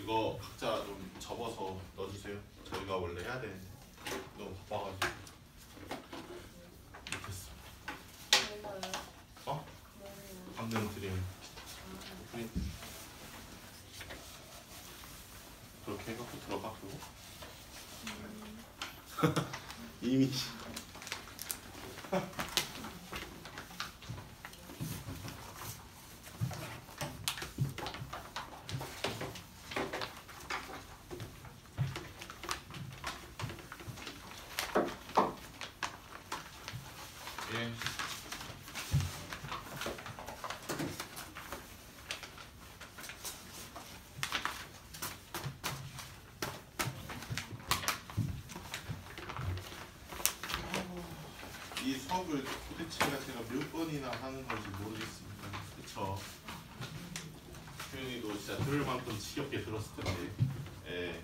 이거 각자 좀 접어서 넣어주세요. 저희가 원래 해야 되는데 너무 바빠가지고 못했어. 어? 방금 드린 프린트 그렇게 해갖고 들어가 그거 이미지 이 수업을 도대체 제가 몇 번이나 하는 건지 모르겠습니다. 그쵸? 효연이도 진짜 들을 만큼 지겹게 들었을 텐데. 예.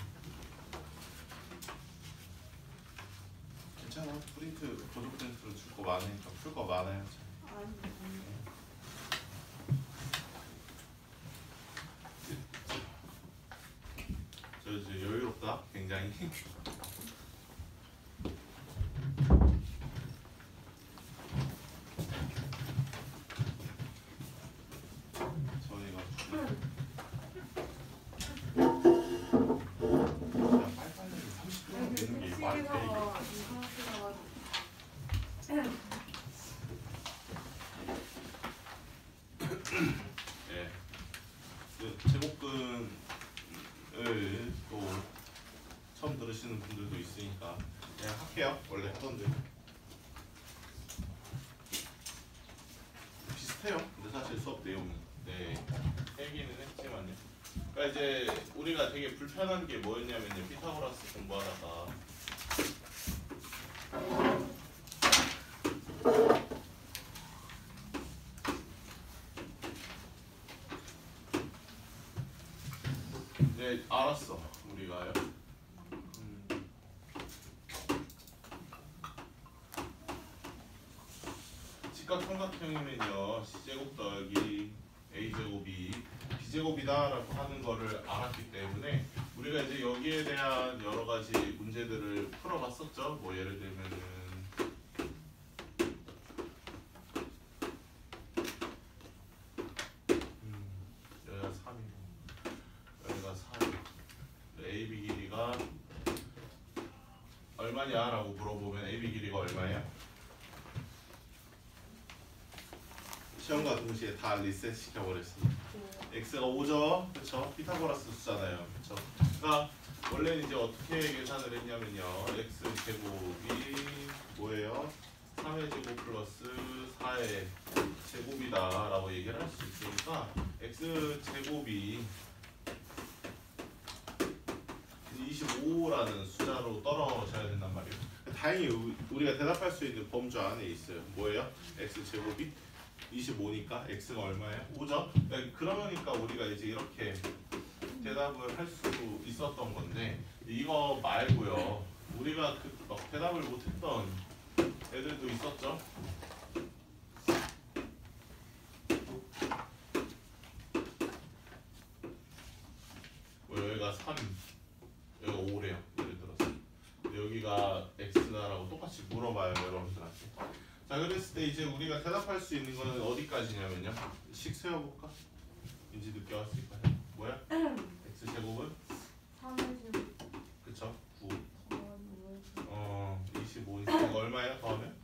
괜찮아. 프린트, 보조 프린트로 줄 거 많으니까 풀 거 많아요. 저 이제 여유롭다. 굉장히. 제곱근을 또 처음 들으시는 분들도 있으니까 그냥 할게요. 원래 하던데 비슷해요. 근데 사실 수업 내용이 얘기는 했지만요. 그러니까 이제 우리가 되게 불편한 게 뭐였냐면요. 피타고라스 공부하다가 이제 알았어 우리가요. 직각삼각형이면요 C제곱 더하기 A제곱이 B제곱이다라고 하는 거를 알았기 때문에 우리가 이제 여기에 대한 여러 가지 문제들을 풀어봤었죠. 뭐 예를 들면은 여기가 3이고 여기가 4. AB 길이가 얼마냐 라고 물어보면 AB 길이가 얼마예요? 시험과 동시에 다 리셋 시켜버렸습니다. x가 5죠? 그쵸? 피타고라스 수잖아요. 그쵸? 그러니까 원래는 이제 어떻게 계산을 했냐면요. x제곱이 뭐예요? 3의 제곱 플러스 4의 제곱이다 라고 얘기를 할 수 있으니까 x제곱이 25라는 숫자로 떨어져야 된단 말이에요. 다행히 우리가 대답할 수 있는 범주 안에 있어요. 뭐예요? x제곱이 25니까 x가 얼마예요? 5죠? 그러니까 우리가 이제 이렇게 대답을 할 수 있었던 건데 이거 말고요. 우리가 대답을 못했던 애들도 있었죠? 여기가 3, 여기가 5래요. 예를 들어서 여기가 x다라고 똑같이 물어봐요. 여러분들한테. 자 그랬을 때 이제 우리가 대답할 수 있는 거는 어디까지냐면요. 식 세워볼까? 왠지 늦게 왔을까요? 뭐야? x제곱은? 3의 제곱 그쵸? 9 25니까 이거 얼마예요? 더하면?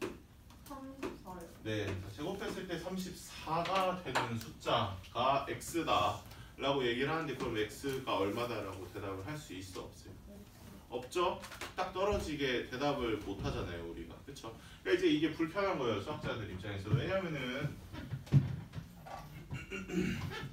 34요. 네, 제곱했을 때 34가 되는 숫자가 x다 라고 얘기를 하는데 그럼 x가 얼마다 라고 대답을 할 수 있어? 없어요? 없죠? 딱 떨어지게 대답을 못 하잖아요 우리가. 그쵸? 그러니까 이제 이게 불편한 거예요 수학자들 입장에서. 왜냐면은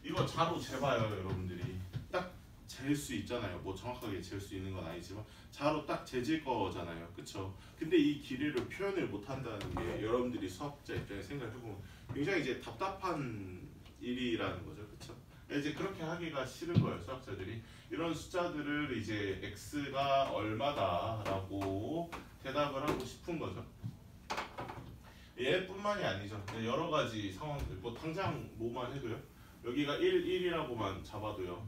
이거 자로 재봐요 여러분들이. 딱 잴 수 있잖아요. 뭐 정확하게 잴 수 있는 건 아니지만 자로 딱 재질 거잖아요. 그쵸? 근데 이 길이를 표현을 못 한다는 게 여러분들이 수학자 입장에서 생각해보면 굉장히 이제 답답한 일이라는 거죠. 그쵸? 이제 그렇게 하기가 싫은 거예요 수학자들이. 이런 숫자들을 이제 x가 얼마다라고 대답을 하고 싶은 거죠. 얘뿐만이 아니죠. 여러 가지 상황들. 뭐 당장 뭐만 해도요. 여기가 1, 1이라고만 잡아도요.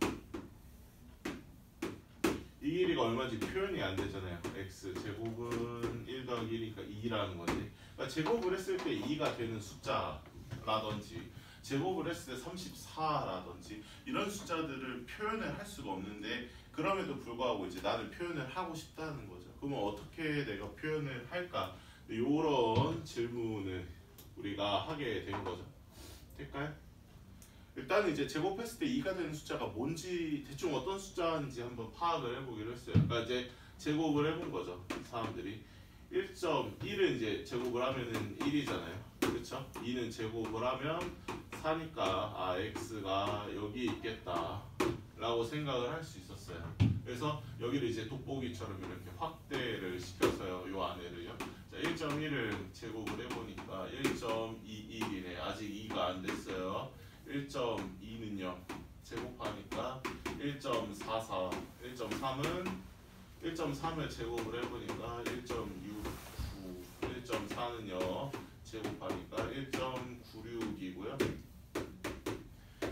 이 길이가 얼마인지 표현이 안 되잖아요. x 제곱은 1 더하기 1이니까 2라는 건데, 그러니까 제곱을 했을 때 2가 되는 숫자라든지 제곱을 했을 때 34라든지 이런 숫자들을 표현을 할 수가 없는데, 그럼에도 불구하고 이제 나는 표현을 하고 싶다는 거죠. 그러면 어떻게 내가 표현을 할까? 이런 질문을 우리가 하게 된 거죠. 될까요? 일단은 이제 제곱했을 때 2가 되는 숫자가 뭔지 대충 어떤 숫자인지 한번 파악을 해보기로 했어요. 그러니까 이제 제곱을 해본 거죠. 사람들이 1.1은 이제 제곱을 하면은 1이잖아요. 그렇죠? 2는 제곱을 하면 4니까 아 x가 여기 있겠다 라고 생각을 할 수 있었어요. 그래서 여기를 이제 돋보기처럼 이렇게 확대를 시켜서요, 요 안에를요. 자, 1.1을 제곱을 해보니까 1.21이네. 아직 2가 안 됐어요. 1.2는요 제곱하니까 1.44, 1.3은 1.3을 제곱을 해보니까 1.69, 1.4는요 제곱하니까 1.96이고요.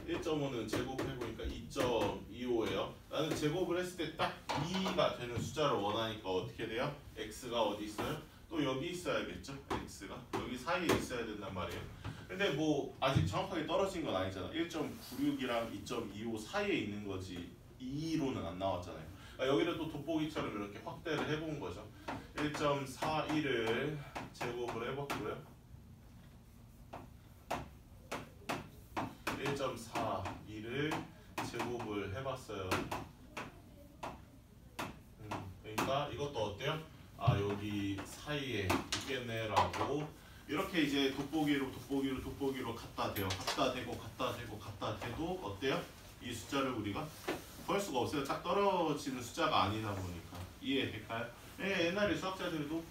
1.5는 제곱해보니까 2.25예요. 나는 제곱을 했을 때 딱 2가 되는 숫자를 원하니까 어떻게 돼요? x가 어디 있어요? 또 여기 있어야겠죠? x가 여기 사이에 있어야 된단 말이에요. 근데 뭐 아직 정확하게 떨어진 건 아니잖아. 1.96이랑 2.25 사이에 있는 거지 2로는 안 나왔잖아요. 그러니까 여기를 또 돋보기처럼 이렇게 확대를 해본 거죠. 1.41을 제곱을 해봤고요. 1.42를 제곱을 해봤어요. 그러니까 이것도 어때요? 아 여기 사이에 있겠네라고 이렇게 이제 돋보기로 갖다 대요. 갖다 대도 어때요? 이 숫자를 우리가 구할 수가 없어요. 딱 떨어지는 숫자가 아니다 보니까. 이해될까요? 예, 옛날에 수학자들도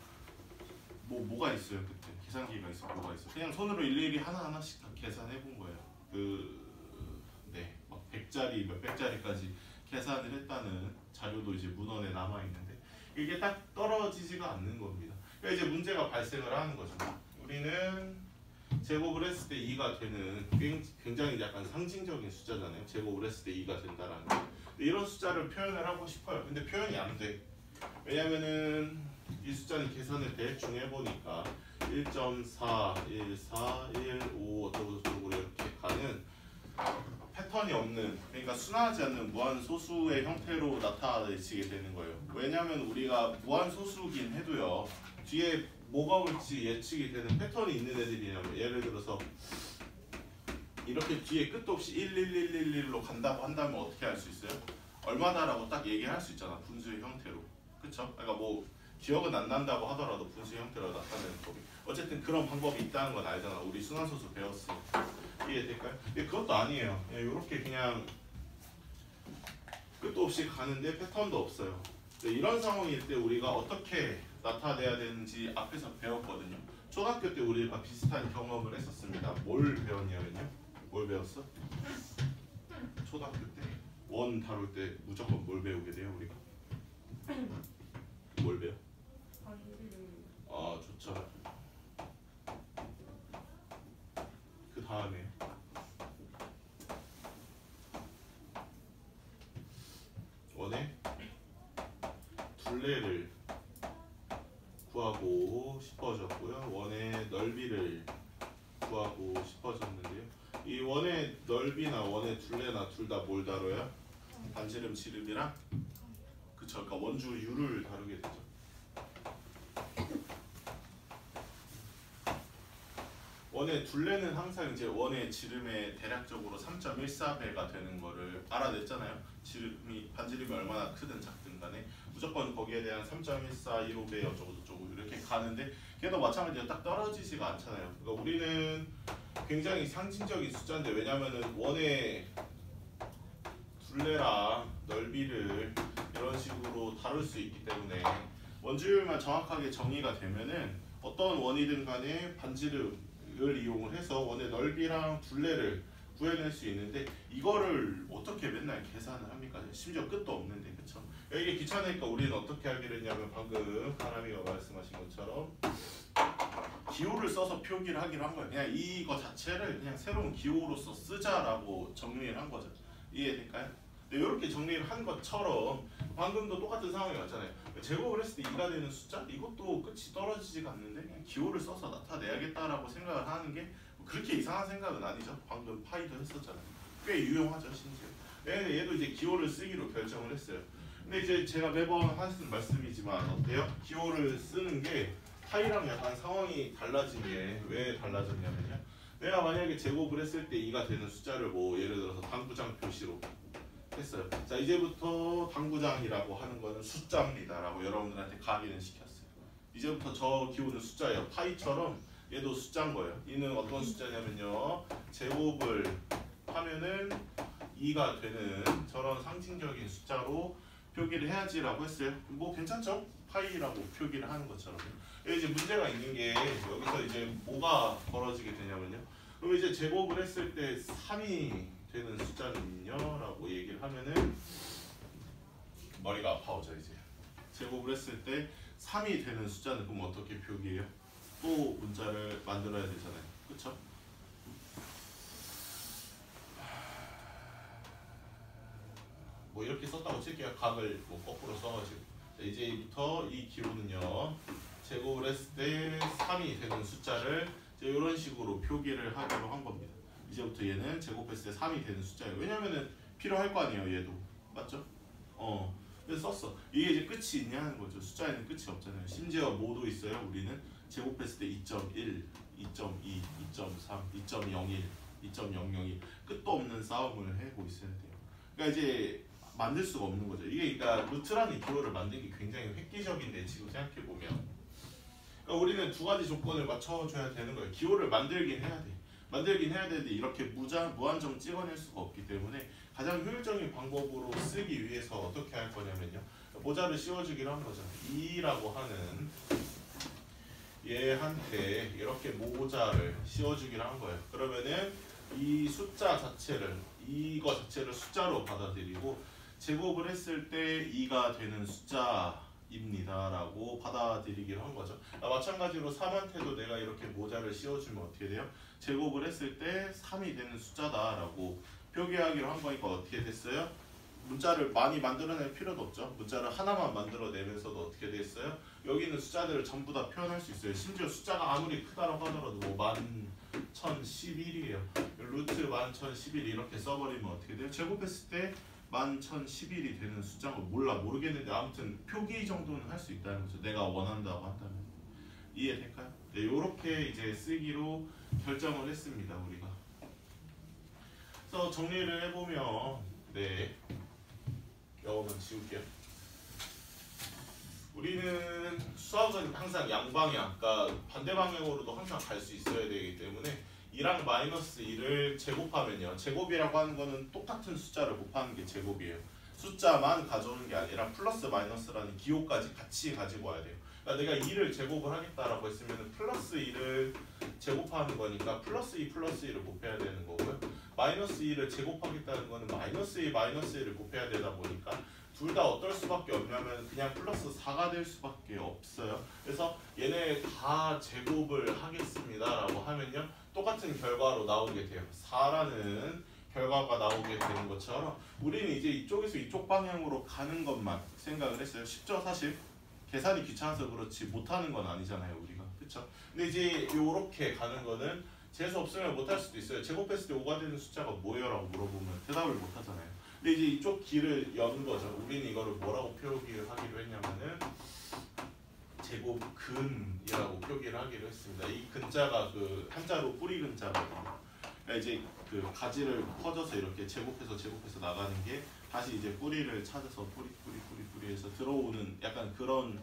뭐가 있어요 그때 계산기가 있어 뭐가 있어 그냥 손으로 일일이 하나하나씩 다 계산해 본 거예요. 막 100짜리 몇백짜리까지 계산을 했다는 자료도 이제 문헌에 남아 있는데 이게 딱 떨어지지가 않는 겁니다. 그러니까 이제 문제가 발생을 하는 거죠. 우리는 제곱을 했을 때 2가 되는 굉장히 약간 상징적인 숫자잖아요. 제곱을 했을 때 2가 된다라는 거. 이런 숫자를 표현을 하고 싶어요. 근데 표현이 안 돼. 왜냐면은 이 숫자는 계산을 대충 해보니까 1.4, 1, 4, 1, 5 어쩌고저쩌고 이렇게 가는 패턴이 없는, 그러니까 순하지 않는 무한소수의 형태로 나타내지게 되는 거예요. 왜냐면 우리가 무한소수긴 해도요 뒤에 뭐가 올지 예측이 되는 패턴이 있는 애들이냐면, 예를 들어서 이렇게 뒤에 끝도 없이 11111로 간다고 한다면 어떻게 할 수 있어요? 얼마다라고 딱 얘기할 수 있잖아. 분수의 형태로. 그쵸? 그러니까 뭐 기억은 안 난다고 하더라도 분수의 형태로 나타내는 법이. 어쨌든 그런 방법이 있다는 건 알잖아. 우리 순환소수 배웠어. 이해될까요? 근데 그것도 아니에요. 이렇게 그냥 끝도 없이 가는데 패턴도 없어요. 이런 상황일 때 우리가 어떻게 나타내야 되는지 앞에서 배웠거든요. 초등학교 때 우리가 비슷한 경험을 했었습니다. 뭘 배웠냐면요. 뭘 배웠어? 초등학교 때 원 다룰 때 무조건 뭘 배우게 돼요 우리가? 뭘 배워? 아 좋죠. 그 다음에 원의 둘레를 구하고 싶어졌고요. 원의 넓이를 구하고 싶어졌는데요. 이 원의 넓이나 원의 둘레나 둘 다 뭘 다뤄요? 반지름 지름이랑 그쵸. 그러니까 원주 유를 다루게 되죠. 원의 둘레는 항상 이제 원의 지름의 대략적으로 3.14배가 되는 거를 알아냈잖아요. 지름이 반지름이 얼마나 크든 작든 간에 무조건 거기에 대한 3.1415배 어쩌고저쩌고 이렇게 가는데 걔도 마찬가지로 딱 떨어지지가 않잖아요. 그러니까 우리는 굉장히 상징적인 숫자인데, 왜냐면은 원의 둘레랑 넓이를 이런 식으로 다룰 수 있기 때문에 원주율만 정확하게 정의가 되면은 어떤 원이든 간에 반지름을 이용을 해서 원의 넓이랑 둘레를 구해낼 수 있는데, 이거를 어떻게 맨날 계산을 합니까? 심지어 끝도 없는데. 그쵸? 이게 귀찮으니까 우리는 어떻게 하기로 했냐면, 방금 하람이가 말씀하신 것처럼 기호를 써서 표기를 하기로 한 거예요. 그냥 이거 자체를 그냥 새로운 기호로서 쓰자라고 정리를 한 거죠. 이해될까요? 이렇게 정리를 한 것처럼 방금도 똑같은 상황이 왔잖아요. 제곱을 했을 때 2가 되는 숫자 이것도 끝이 떨어지지가 않는데 그냥 기호를 써서 나타내야겠다라고 생각을 하는 게 그렇게 이상한 생각은 아니죠. 방금 파이도 했었잖아요. 꽤 유용하죠 심지어. 얘도 이제 기호를 쓰기로 결정을 했어요. 근데 이제 제가 매번 하시는 말씀이지만 어때요? 기호를 쓰는 게 파이랑 약간 상황이 달라진 게 왜 달라졌냐면요. 내가 만약에 제곱을 했을 때 2가 되는 숫자를 뭐 예를 들어서 당구장 표시로 했어요. 자 이제부터 당구장이라고 하는 거는 숫자입니다라고 여러분들한테 각인을 시켰어요. 이제부터 저 기호는 숫자예요. 파이처럼 얘도 숫자인 거예요. 이는 어떤 숫자냐면요. 제곱을 하면은 2가 되는 저런 상징적인 숫자로 표기를 해야지라고 했어요. 뭐 괜찮죠? 파이라고 표기를 하는 것처럼. 이제 문제가 있는 게 여기서 이제 뭐가 벌어지게 되냐면요. 그럼 이제 제곱을 했을 때 3이 되는 숫자는요? 라고 얘기를 하면은 머리가 아파오죠 이제. 제곱을 했을 때 3이 되는 숫자는 그럼 어떻게 표기해요? 또 문자를 만들어야 되잖아요. 그쵸? 뭐 이렇게 썼다고 칠게요. 각을 뭐 거꾸로 써가지고. 자, 이제부터 이 기호는요. 제곱을 했을 때 3이 되는 숫자를 이런 식으로 표기를 하기로 한 겁니다. 이제부터 얘는 제곱했을 때 3이 되는 숫자예요. 왜냐면은 필요할 거 아니에요. 얘도. 맞죠? 그래서 썼어. 이게 이제 끝이 있냐는 거죠. 숫자에는 끝이 없잖아요. 심지어 뭐도 있어요. 우리는 제곱했을 때 2.1, 2.2, 2.3, 2.01, 2.001 끝도 없는 싸움을 하고 있어야 돼요. 그러니까 이제 만들 수가 없는 거죠. 이게 그러니까 루트라는 기호를 만들기 굉장히 획기적인데 지금 생각해 보면, 그러니까 우리는 두 가지 조건을 맞춰줘야 되는 거예요. 기호를 만들긴 해야 돼. 만들긴 해야 되는데 이렇게 무한정 찍어낼 수가 없기 때문에 가장 효율적인 방법으로 쓰기 위해서 어떻게 할 거냐면요. 모자를 씌워주기로 한 거죠. 2라고 하는 얘한테 이렇게 모자를 씌워주기로 한 거예요. 그러면은 이 숫자 자체를 이거 자체를 숫자로 받아들이고 제곱을 했을 때 2가 되는 숫자입니다 라고 받아들이기로 한 거죠. 마찬가지로 3한테도 내가 이렇게 모자를 씌워주면 어떻게 돼요? 제곱을 했을 때 3이 되는 숫자다 라고 표기하기로 한 거니까 어떻게 됐어요? 문자를 많이 만들어낼 필요도 없죠. 문자를 하나만 만들어내면서도 어떻게 됐어요? 여기 있는 숫자들을 전부 다 표현할 수 있어요. 심지어 숫자가 아무리 크다고 하더라도 뭐 1111이에요. 루트 1111 이렇게 써버리면 어떻게 돼요? 제곱했을 때 1111이 되는 숫자인 걸 모르겠는데 아무튼 표기 정도는 할 수 있다는 거죠. 내가 원한다고 한다면. 이해될까요? 네, 이렇게 이제 쓰기로 결정을 했습니다. 우리가. 그래서 정리를 해보면 네, 영어만 지울게요. 우리는 수학은 항상 양방향, 그러니까 반대 방향으로도 항상 갈 수 있어야 되기 때문에 2랑 마이너스 2를 제곱하면요. 제곱이라고 하는 거는 똑같은 숫자를 곱하는 게 제곱이에요. 숫자만 가져오는 게 아니라 플러스 마이너스라는 기호까지 같이 가지고 와야 돼요. 그러니까 내가 2를 제곱을 하겠다라고 했으면 플러스 2를 제곱하는 거니까 플러스 2 플러스 2를 곱해야 되는 거고요. 마이너스 2를 제곱하겠다는 거는 마이너스 2 마이너스 1을 곱해야 되다 보니까 둘 다 어떨 수밖에 없냐면 그냥 플러스 4가 될 수밖에 없어요. 그래서 얘네 다 제곱을 하겠습니다라고 하면요. 똑같은 결과로 나오게 돼요. 4라는 결과가 나오게 되는 것처럼 우리는 이제 이쪽에서 이쪽 방향으로 가는 것만 생각을 했어요. 쉽죠 사실? 계산이 귀찮아서 그렇지 못하는 건 아니잖아요 우리가. 그쵸? 근데 이제 요렇게 가는 거는 재수 없으면 못할 수도 있어요. 제곱했을 때 5가 되는 숫자가 뭐예요? 라고 물어보면 대답을 못하잖아요. 근데 이제 이쪽 길을 여는 거죠. 우리는 이거를 뭐라고 표기를 하기로 했냐면은 제곱근이라고 표기를 하기로 했습니다. 이 근자가 그 한자로 뿌리 근자거든요. 그러니까 이제 그 가지를 퍼져서 이렇게 제곱해서 나가는 게 다시 이제 뿌리를 찾아서 뿌리에서 들어오는 약간 그런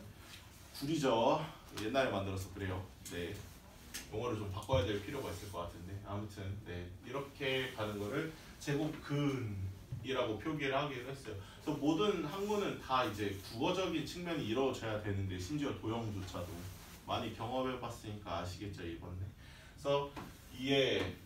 굴이죠. 옛날에 만들어서 그래요. 네. 용어를 좀 바꿔야 될 필요가 있을 것 같은데 아무튼 네 이렇게 가는 거를 제곱근이라고 표기를 하기로 했어요. 그래서 모든 학문은 다 이제 국어적인 측면이 이루어져야 되는데 심지어 도형조차도 많이 경험해봤으니까 아시겠죠 이번에. 그래서 이에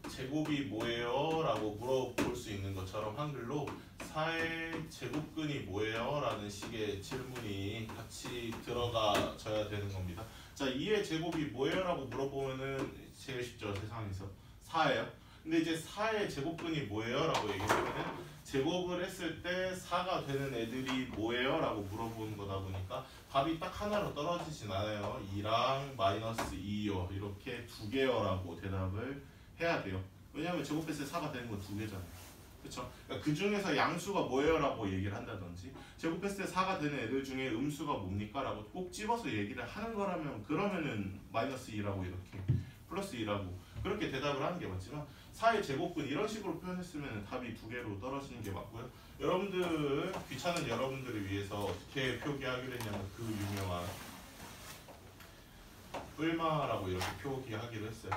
제곱이 뭐예요? 라고 물어볼 수 있는 것처럼 한글로 4의 제곱근이 뭐예요? 라는 식의 질문이 같이 들어가져야 되는 겁니다. 자, 2의 제곱이 뭐예요? 라고 물어보면은 제일 쉽죠 세상에서 4예요. 근데 이제 4의 제곱근이 뭐예요? 라고 얘기하면은 제곱을 했을 때 4가 되는 애들이 뭐예요? 라고 물어보는 거다 보니까 답이 딱 하나로 떨어지진 않아요. 2랑 마이너스 2요. 이렇게 두 개요 라고 대답을 해야 돼요. 왜냐하면 제곱했을 때 4가 되는 건 두 개잖아요. 그쵸? 그러니까 그 중에서 양수가 뭐예요? 라고 얘기를 한다든지 제곱했을 때 4가 되는 애들 중에 음수가 뭡니까? 라고 꼭 집어서 얘기를 하는 거라면 그러면은 마이너스 2라고 이렇게 플러스 2라고 그렇게 대답을 하는 게 맞지만 4의 제곱근 이런 식으로 표현했으면 답이 두 개로 떨어지는 게 맞고요. 여러분들 귀찮은 여러분들을 위해서 어떻게 표기하기로 했냐면 그 유명한 뿔마라고 이렇게 표기하기로 했어요.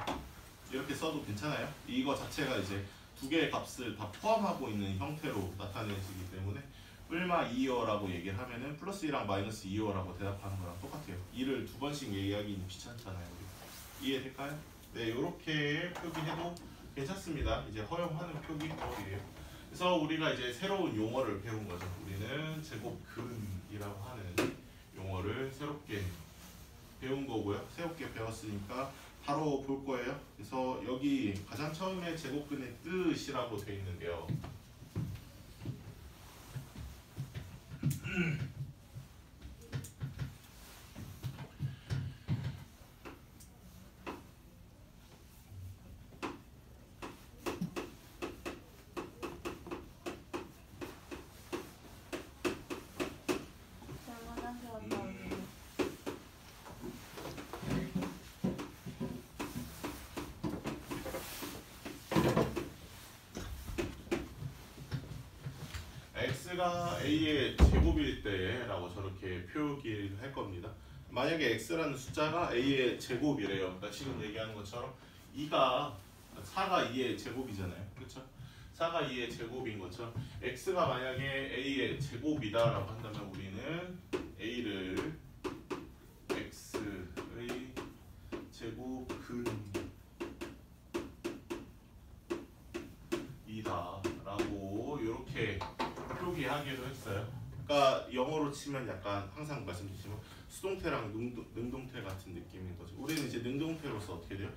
이렇게 써도 괜찮아요. 이거 자체가 이제 두 개의 값을 다 포함하고 있는 형태로 나타내지기 때문에 뿔마 2어라고 얘기를 하면은 플러스 2랑 마이너스 2어라고 대답하는 거랑 똑같아요. 2를 두 번씩 얘기하기는 귀찮잖아요. 우리. 이해될까요? 네, 이렇게 표기해도 괜찮습니다. 이제 허용하는 표기법이에요. 그래서 우리가 이제 새로운 용어를 배운 거죠. 우리는 제곱근이라고 하는 용어를 새롭게 배운 거고요. 새롭게 배웠으니까 바로 볼 거예요. 그래서 여기 가장 처음에 제곱근의 뜻이라고 되어 있는데요. 화장실 갔다 오세요. x가 a의 제곱일 때라고 저렇게 표기를 할 겁니다. 만약에 x라는 숫자가 a의 제곱이래요. 그러니까 지금 얘기하는 것처럼 4가 2의 제곱이잖아요. 그렇죠? 4가 2의 제곱인 것처럼 x가 만약에 a의 제곱이다라고 한다면 우리는 a를 x의 제곱근이다라고 이렇게 표기하기로 했어요. 그러니까 영어로 치면 약간 항상 말씀드리지만 수동태랑 능동태 같은 느낌인 거죠. 우리는 이제 능동태로서 어떻게 돼요?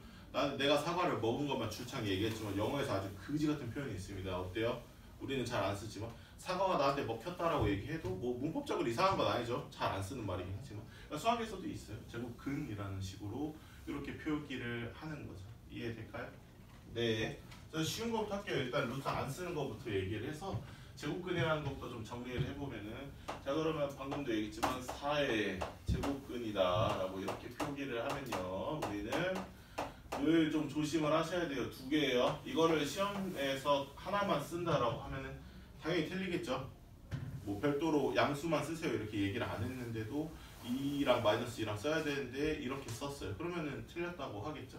내가 사과를 먹은 것만 줄창 얘기했지만 영어에서 아주 그지 같은 표현이 있습니다. 어때요? 우리는 잘 안 쓰지만 사과가 나한테 먹혔다라고 얘기해도 뭐 문법적으로 이상한 건 아니죠. 잘 안 쓰는 말이긴 하지만 그러니까 수학에서도 있어요. 제곱근이라는 식으로 이렇게 표기를 하는 거죠. 이해될까요? 네. 저 쉬운 것부터 할게요. 일단 루트 안 쓰는 것부터 얘기를 해서 제곱근이라는 것도 좀 정리를 해보면은 자 그러면 방금도 얘기했지만 4의 제곱근이다 라고 이렇게 표기를 하면요 우리는 늘 좀 조심을 하셔야 돼요. 두 개예요. 이거를 시험에서 하나만 쓴다라고 하면은 당연히 틀리겠죠. 뭐 별도로 양수만 쓰세요 이렇게 얘기를 안 했는데도 2랑 마이너스 2랑 써야 되는데 이렇게 썼어요. 그러면은 틀렸다고 하겠죠.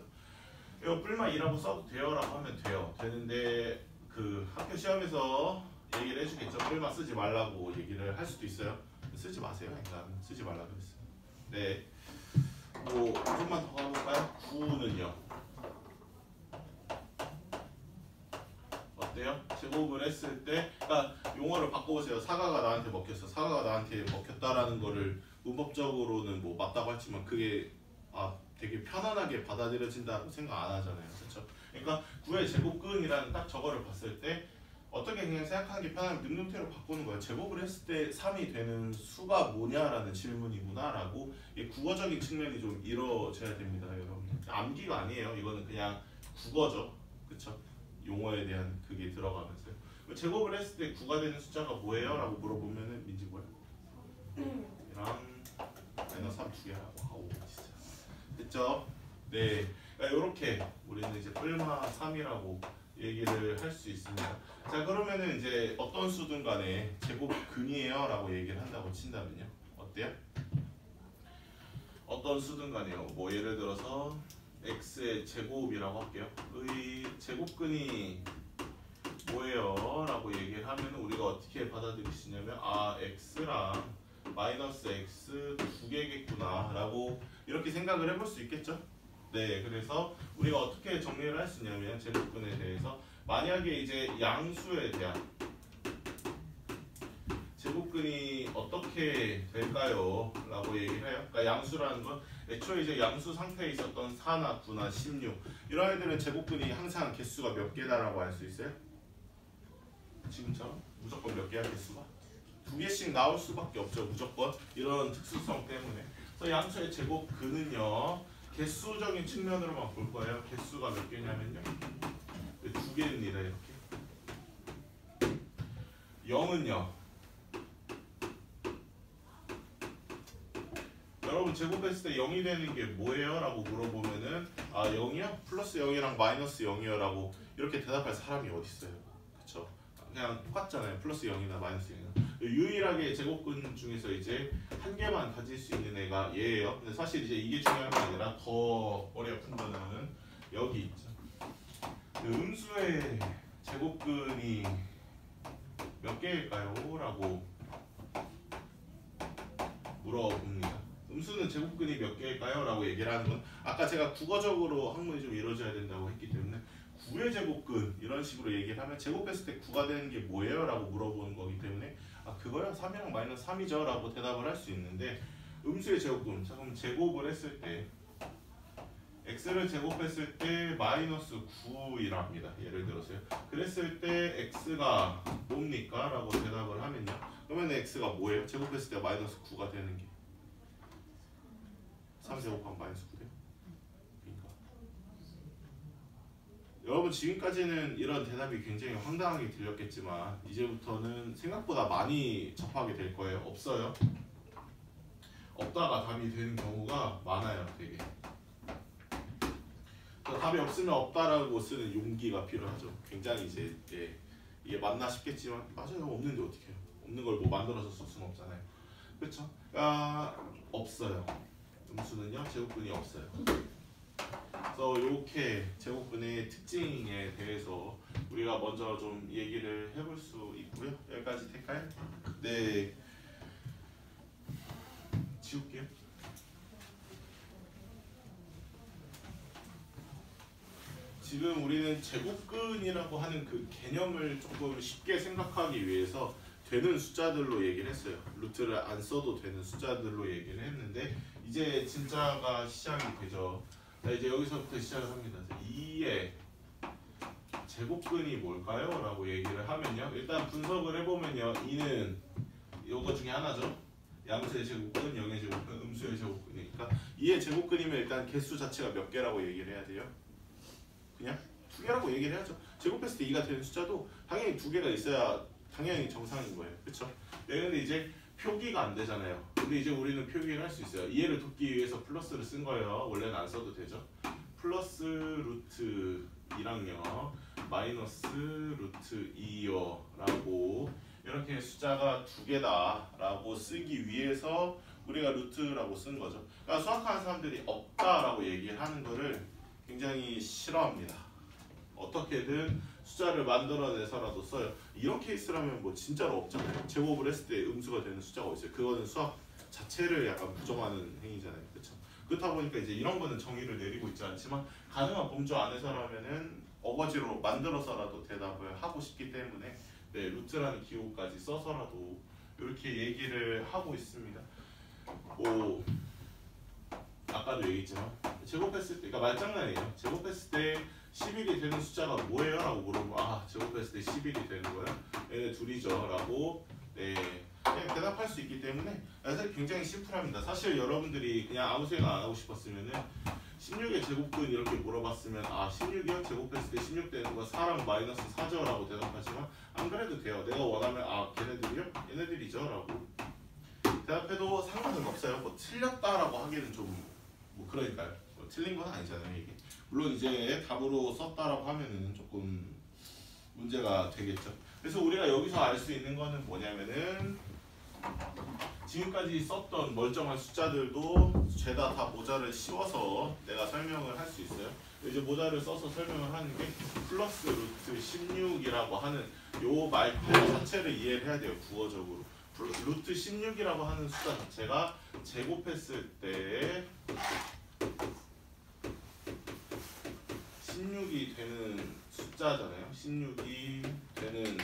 이거 뿔마 2라고 써도 돼요 라고 하면 돼요. 되는데 그 학교 시험에서 얘기를 해주겠죠. 뿔마 쓰지 말라고 얘기를 할 수도 있어요. 쓰지 마세요. 그러니까 쓰지 말라고 했어요. 네. 뭐 좀만 더 가볼까요? 9는요. 어때요? 제곱을 했을 때, 그러니까 용어를 바꿔보세요. 사과가 나한테 먹혔어. 사과가 나한테 먹혔다라는 거를 문법적으로는 뭐 맞다고 했지만 그게 되게 편안하게 받아들여진다고 생각 안 하잖아요. 그렇죠? 그러니까 9의 제곱근이라는 딱 저거를 봤을 때 어떻게 그냥 생각하는 게 편하면 능동태로 바꾸는 거예요. 제곱을 했을 때 3이 되는 수가 뭐냐라는 질문이구나 라고 국어적인 측면이 좀 이루어져야 됩니다. 여러분 암기가 아니에요. 이거는 그냥 국어죠. 그쵸? 용어에 대한 그게 들어가면서요. 제곱을 했을 때 9가 되는 숫자가 뭐예요? 라고 물어보면은 민지 뭐야? 이랑 마이너스 3 두 개라고 하고 진짜 됐죠? 네, 그러니까 이렇게 우리는 이제 뿔마 3이라고 얘기를 할 수 있습니다. 자 그러면은 이제 어떤 수든 간에 제곱근이에요 라고 얘기를 한다고 친다면요 어때요? 어떤 수든 간에요. 뭐 예를 들어서 x의 제곱이라고 할게요. 의 제곱근이 뭐예요? 라고 얘기를 하면 우리가 어떻게 받아들이시냐면 x랑 마이너스 x 두 개겠구나 라고 이렇게 생각을 해볼 수 있겠죠? 네, 그래서 우리가 어떻게 정리를 할 수 있냐면 제곱근에 대해서 만약에 이제 양수에 대한 제곱근이 어떻게 어떻게 될까요? 라고 얘기를 해요. 그러니까 양수라는 건 애초에 이제 양수 상태에 있었던 4나 9나 16 이런 애들은 제곱근이 항상 개수가 몇 개다라고 알 수 있어요? 지금처럼 무조건 몇 개야 개수가? 2개씩 나올 수밖에 없죠. 무조건 이런 특수성 때문에. 그래서 양수의 제곱근은요 개수적인 측면으로만 볼 거예요. 개수가 몇 개냐면요 2개입니다. 이렇게 0은요 여러분 제곱했을 때 0이 되는 게 뭐예요? 라고 물어보면은 아 0이요? 플러스 0이랑 마이너스 0이요 라고 이렇게 대답할 사람이 어딨어요. 그쵸? 그냥 똑같잖아요. 플러스 0이나 마이너스 0이나. 유일하게 제곱근 중에서 이제 한 개만 가질 수 있는 애가 얘예요. 근데 사실 이제 이게 중요한 게 아니라 더 머리 아픈 거는 여기 있죠. 음수의 제곱근이 몇 개일까요? 라고 물어봅니다. 음수는 제곱근이 몇 개일까요? 라고 얘기를 하는 건 아까 제가 국어적으로 학문이 좀 이루어져야 된다고 했기 때문에 9의 제곱근 이런 식으로 얘기를 하면 제곱했을 때 9가 되는 게 뭐예요? 라고 물어보는 거기 때문에 아 그거요? 3이랑 마이너스 3이죠? 라고 대답을 할 수 있는데 음수의 제곱근 자 그럼 제곱을 했을 때 x를 제곱했을 때 마이너스 9이랍니다. 예를 들어서요. 그랬을 때 x가 뭡니까? 라고 대답을 하면요. 그러면 x가 뭐예요? 제곱했을 때 마이너스 9가 되는 게 3제곱하면 마이너스 9래요? 그러니까 여러분 지금까지는 이런 대답이 굉장히 황당하게 들렸겠지만 이제부터는 생각보다 많이 접하게 될 거예요. 없어요. 없다가 답이 되는 경우가 많아요. 되게 답이 없으면 없다라고 쓰는 용기가 필요하죠. 굉장히 이제 이게 맞나 싶겠지만 맞아요. 없는데 어떻게 해요? 없는 걸 뭐 만들어서 쓸 수는 없잖아요. 그렇죠? 아 없어요. 음수는요 제곱근이 없어요. 그래서 이렇게 제곱근의 특징에 대해서 우리가 먼저 좀 얘기를 해볼 수 있고요. 여기까지 될까요? 네. 지울게요. 지금 우리는 제곱근이라고 하는 그 개념을 조금 쉽게 생각하기 위해서 되는 숫자들로 얘기를 했어요. 루트를 안 써도 되는 숫자들로 얘기를 했는데 이제 진짜가 시작이 되죠. 자, 이제 여기서부터 시작을 합니다. 2의 제곱근이 뭘까요? 라고 얘기를 하면요. 일단 분석을 해보면요. 2는 요거 중에 하나죠. 양수의 제곱근, 0의 제곱근, 음수의 제곱근이니까 2의 제곱근이면 일단 개수 자체가 몇 개라고 얘기를 해야 돼요? 그냥 2개라고 얘기를 해야죠. 제곱했을 때 2가 되는 숫자도 당연히 2개가 있어야 당연히 정상인 거예요. 그렇죠? 근데 이제 표기가 안 되잖아요. 근데 이제 우리는 표기를 할 수 있어요. 이해를 돕기 위해서 플러스를 쓴 거예요. 원래는 안 써도 되죠. 플러스 루트 2랑요 마이너스 루트 2요 라고 이렇게 숫자가 2개다 라고 쓰기 위해서 우리가 루트라고 쓴 거죠. 그러니까 수학하는 사람들이 없다라고 얘기하는 거를 굉장히 싫어합니다. 어떻게든 숫자를 만들어내서라도 써요. 이런 케이스라면 뭐 진짜로 없잖아요. 제곱을 했을 때 음수가 되는 숫자가 있어요. 그거는 수학 자체를 약간 부정하는 행위잖아요. 그렇죠? 그렇다 보니까 이제 이런 거는 정의를 내리고 있지 않지만 가능한 범주 안에서라면은 어거지로 만들어서라도 대답을 하고 싶기 때문에 네, 루트라는 기호까지 써서라도 이렇게 얘기를 하고 있습니다. 뭐 아까도 얘기했지만 제곱했을 때, 그러니까 말장난이에요. 제곱했을 때 11이 되는 숫자가 뭐예요? 라고 물어보면 아 제곱했을 때 11이 되는 거예요? 얘네 둘이죠 라고 네, 그냥 대답할 수 있기 때문에 사실 굉장히 심플합니다. 사실 여러분들이 그냥 아무 생각 안 하고 싶었으면은 16의 제곱근 이렇게 물어봤으면 아 16이요? 제곱했을 때 16 되는 거 4랑 마이너스 4죠? 라고 대답하지만 안 그래도 돼요. 내가 원하면 아 걔네들이요? 얘네들이죠? 라고 대답해도 상관은 없어요. 뭐 틀렸다라고 하기는 좀 뭐 그러니까요. 뭐 틀린 건 아니잖아요 이게. 물론 이제 답으로 썼다라고 하면은 조금 문제가 되겠죠. 그래서 우리가 여기서 알 수 있는 거는 뭐냐면은 지금까지 썼던 멀쩡한 숫자들도 죄다 다 모자를 씌워서 내가 설명을 할 수 있어요. 이제 모자를 써서 설명을 하는 게 플러스 루트 16이라고 하는 요 말표 자체를 이해를 해야 돼요. 국어적으로. 루트 16이라고 하는 숫자 자체가 제곱했을 때 16이 되는 숫자잖아요. 16이 되는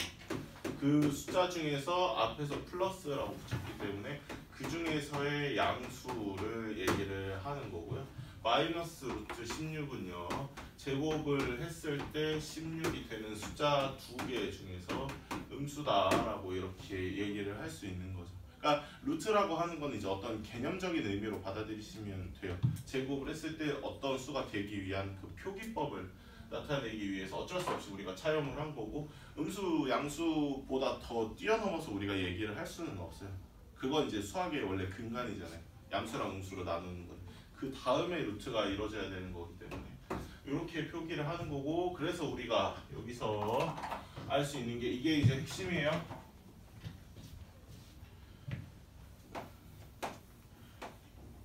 그 그 숫자 중에서 앞에서 플러스라고 붙였기 때문에 그 중에서의 양수를 얘기를 하는 거고요. 마이너스 루트 16은요. 제곱을 했을 때 16이 되는 숫자 두 개 중에서 음수다라고 이렇게 얘기를 할 수 있는 거죠. 그러니까 루트라고 하는 건 이제 어떤 개념적인 의미로 받아들이시면 돼요. 제곱을 했을 때 어떤 수가 되기 위한 그 표기법을 나타내기 위해서 어쩔 수 없이 우리가 차용을 한 거고, 음수, 양수보다 더 뛰어넘어서 우리가 얘기를 할 수는 없어요. 그건 이제 수학의 원래 근간이잖아요. 양수랑 음수로 나누는 건. 그 다음에 루트가 이루어져야 되는 거기 때문에 이렇게 표기를 하는 거고, 그래서 우리가 여기서 알 수 있는 게 이게 이제 핵심이에요.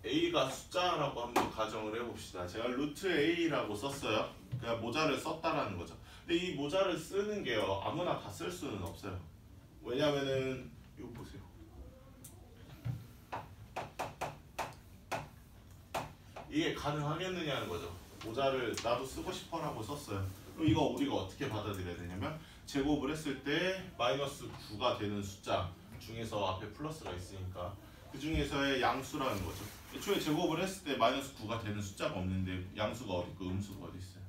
A가 숫자라고 한번 가정을 해봅시다. 제가 루트 A라고 썼어요. 그냥 모자를 썼다라는 거죠. 근데 이 모자를 쓰는 게요, 아무나 다 쓸 수는 없어요. 왜냐면은 이거 보세요. 이게 가능하겠느냐는 거죠. 모자를 나도 쓰고 싶어라고 썼어요. 그럼 이거 우리가 어떻게 받아들여야 되냐면, 제곱을 했을 때 마이너스 9가 되는 숫자 중에서 앞에 플러스가 있으니까 그 중에서의 양수라는 거죠. 애초에 제곱을 했을 때 마이너스 9가 되는 숫자가 없는데 양수가 어디 있고 음수가 어디 있어요.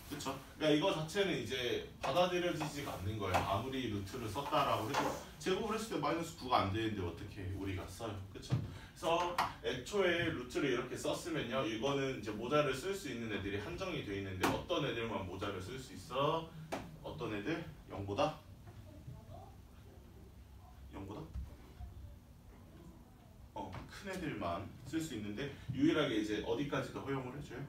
그렇죠? 그러니까 이거 자체는 이제 받아들여지지가 않는 거예요. 아무리 루트를 썼다라고 해도 제곱을 했을 때 마이너스 9가 안 되는데 어떻게 우리가 써요. 그렇죠? 그래서 애초에 루트를 이렇게 썼으면요, 이거는 이제 모자를 쓸 수 있는 애들이 한정이 돼 있는데 어떤 애들만 모자를 쓸 수 있어? 어떤 애들? 0보다? 0보다? 큰 애들만 쓸 수 있는데 유일하게 이제 어디까지도 허용을 해줘요?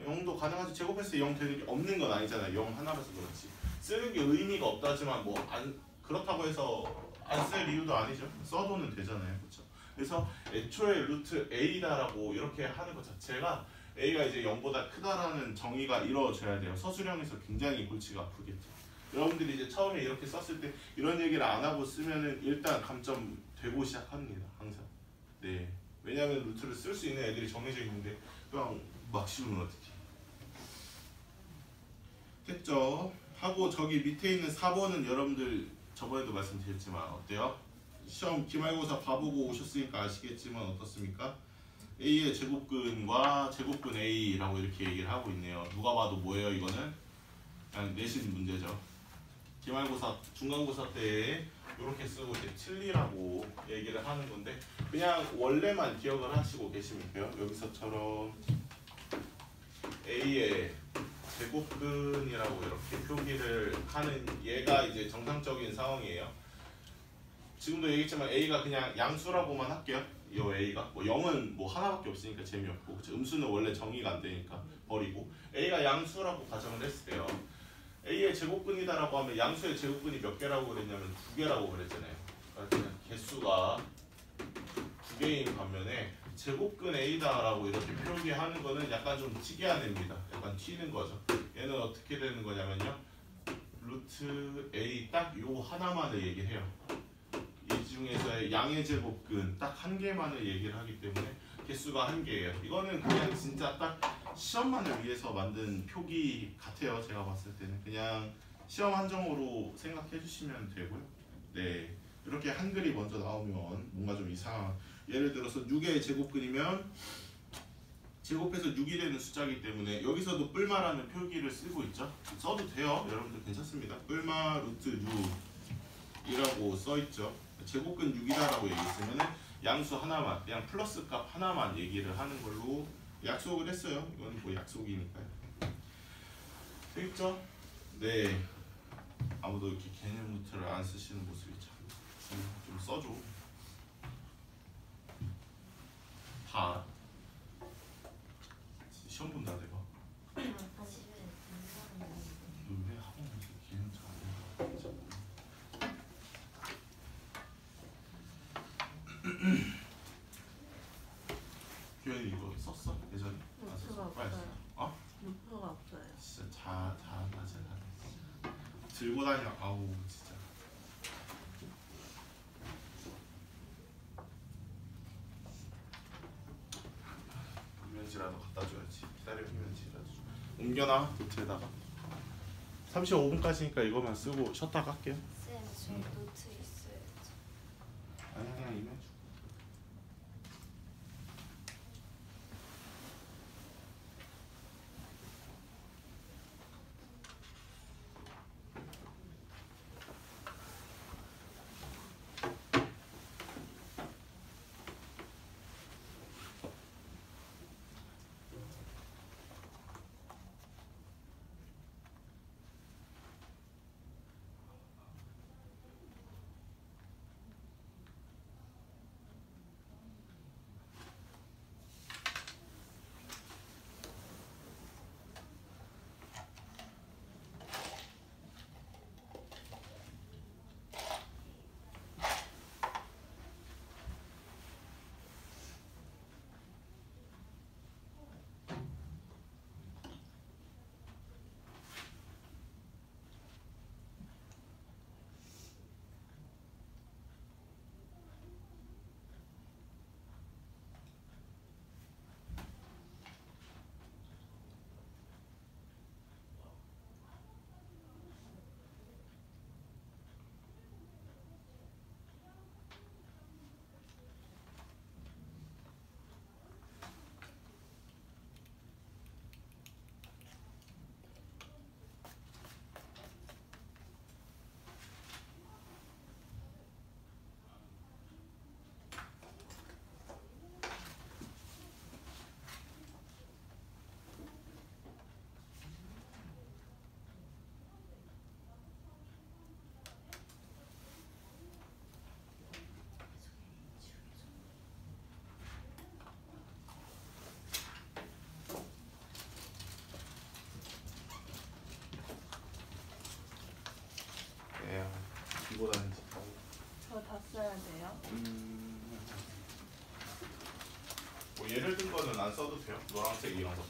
0도 가능하지. 제곱했을 때 0 되는 게 없는 건 아니잖아요. 0 하나라서 그렇지. 쓰는 게 의미가 없다지만 뭐 안 그렇다고 해서 안 쓸 이유도 아니죠. 써도는 되잖아요. 그렇죠? 그래서 애초에 루트 A다라고 이렇게 하는 것 자체가 A가 이제 0보다 크다라는 정의가 이루어져야 돼요. 서술형에서 굉장히 골치가 아프겠죠. 여러분들이 이제 처음에 이렇게 썼을 때 이런 얘기를 안 하고 쓰면은 일단 감점 되고 시작합니다. 항상. 네. 왜냐하면 루트를 쓸 수 있는 애들이 정해져 있는데 그냥 막 씌우면 어떡해. 됐죠? 하고 저기 밑에 있는 4번은 여러분들 저번에도 말씀드렸지만 어때요? 시험 기말고사 봐보고 오셨으니까 아시겠지만 어떻습니까? A의 제곱근과 제곱근 A라고 이렇게 얘기를 하고 있네요. 누가 봐도 뭐예요 이거는? 그냥 내신 문제죠. 기말고사, 중간고사 때 이렇게 쓰고 이제 틀리라고 얘기를 하는 건데 그냥 원래만 기억을 하시고 계시면 돼요. 여기서처럼 A의 제곱근이라고 이렇게 표기를 하는 얘가 이제 정상적인 상황이에요. 지금도 얘기했지만 A가 그냥 양수라고만 할게요. 이 A가 뭐 0은 뭐 하나밖에 없으니까 재미없고, 그쵸? 음수는 원래 정의가 안 되니까 버리고 A가 양수라고 가정을 했을 때요, A의 제곱근이다라고 하면 양수의 제곱근이 몇 개라고 그랬냐면 2개라고 그랬잖아요. 그러니까 그냥 개수가 2개인 반면에 제곱근 A다라고 이렇게 표기하는 거는 약간 좀 특이한 애입니다. 약간 튀는 거죠. 얘는 어떻게 되는 거냐면요, 루트 A 딱 요 하나만을 얘기해요. 이 중에서의 양의 제곱근 딱 한 개만을 얘기를 하기 때문에 개수가 한 개예요. 이거는 그냥 진짜 딱 시험만을 위해서 만든 표기 같아요. 제가 봤을 때는 그냥 시험 한정으로 생각해 주시면 되고요. 네, 이렇게 한글이 먼저 나오면 뭔가 좀 이상한, 예를 들어서 6의 제곱근이면 제곱해서 6이 되는 숫자이기 때문에 여기서도 뿔마라는 표기를 쓰고 있죠. 써도 돼요. 여러분들 괜찮습니다. 뿔마 루트 6이라고 써있죠. 제곱근 6이다라고 얘기했으면 양수 하나만, 그냥 플러스 값 하나만 얘기를 하는 걸로 약속을 했어요. 이건 뭐 약속이니까요. 되겠죠? 네. 아무도 이렇게 개념 노트를 안 쓰시는 모습이 좀 써줘. 다 시험 본다 내가. 너 왜 학원에서 개념 잘안 된다? 규현이 이거 썼어? 예전에? 루트가 없어요. 어? 루트가 없어요. 진짜 잘한다 제가. 들고 다녀. 아우 진짜. 휴면지라도 갖다 줘야지. 기다려. 휴면지라도 옮겨놔 노트에다가. 35분까지니까 이거만 쓰고 쉬었다 갈게요. 쌤 저 노트 있어야지. 아니 그냥 임해줘. 이보다는 저 다 써야 돼요? 뭐 예를 든 거는 안 써도 돼요. 노란색 이런 거.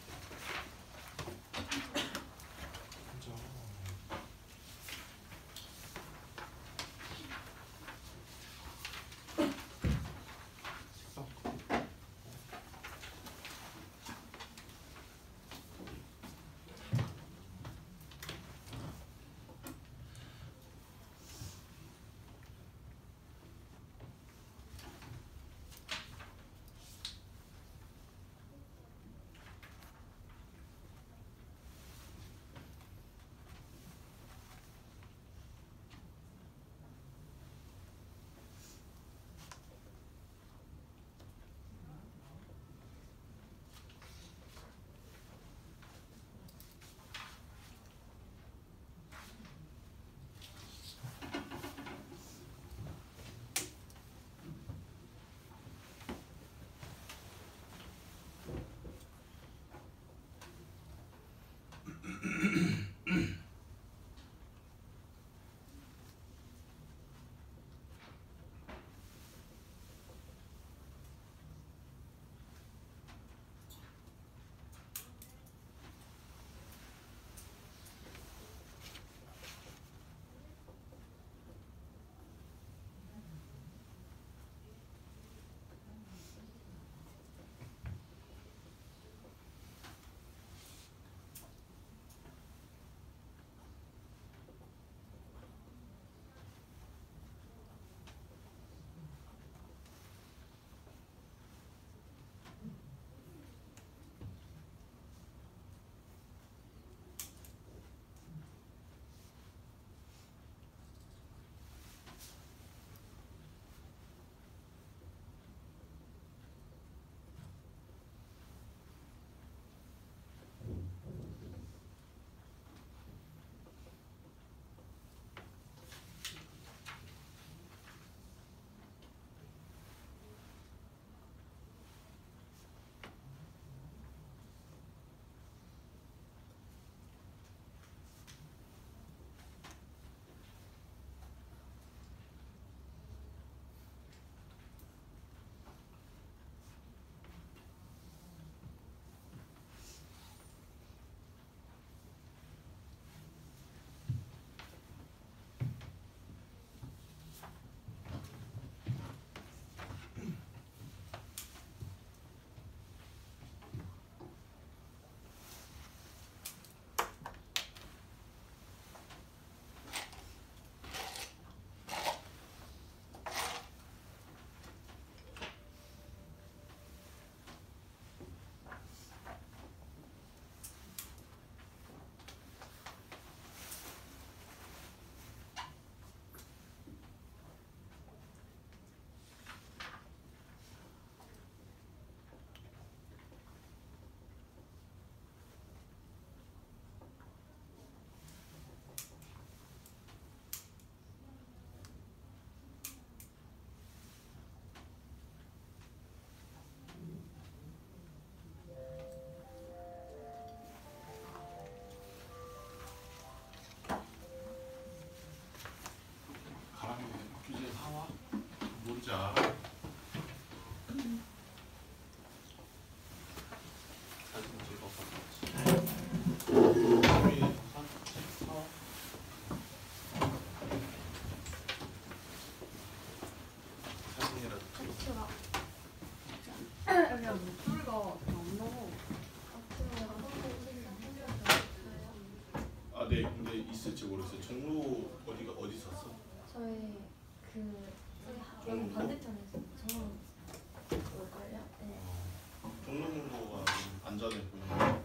네, 근데 있을지 모르겠어요. 종로 어디 샀어? 저희 그 여기 반대편에 있어요. 저는 뭘까요? 네. 종로문고가 좀 안전해 보이는.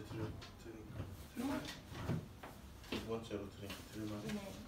번째 드릴 테니까 들만. 두 번째로 드리니까 들만. 네.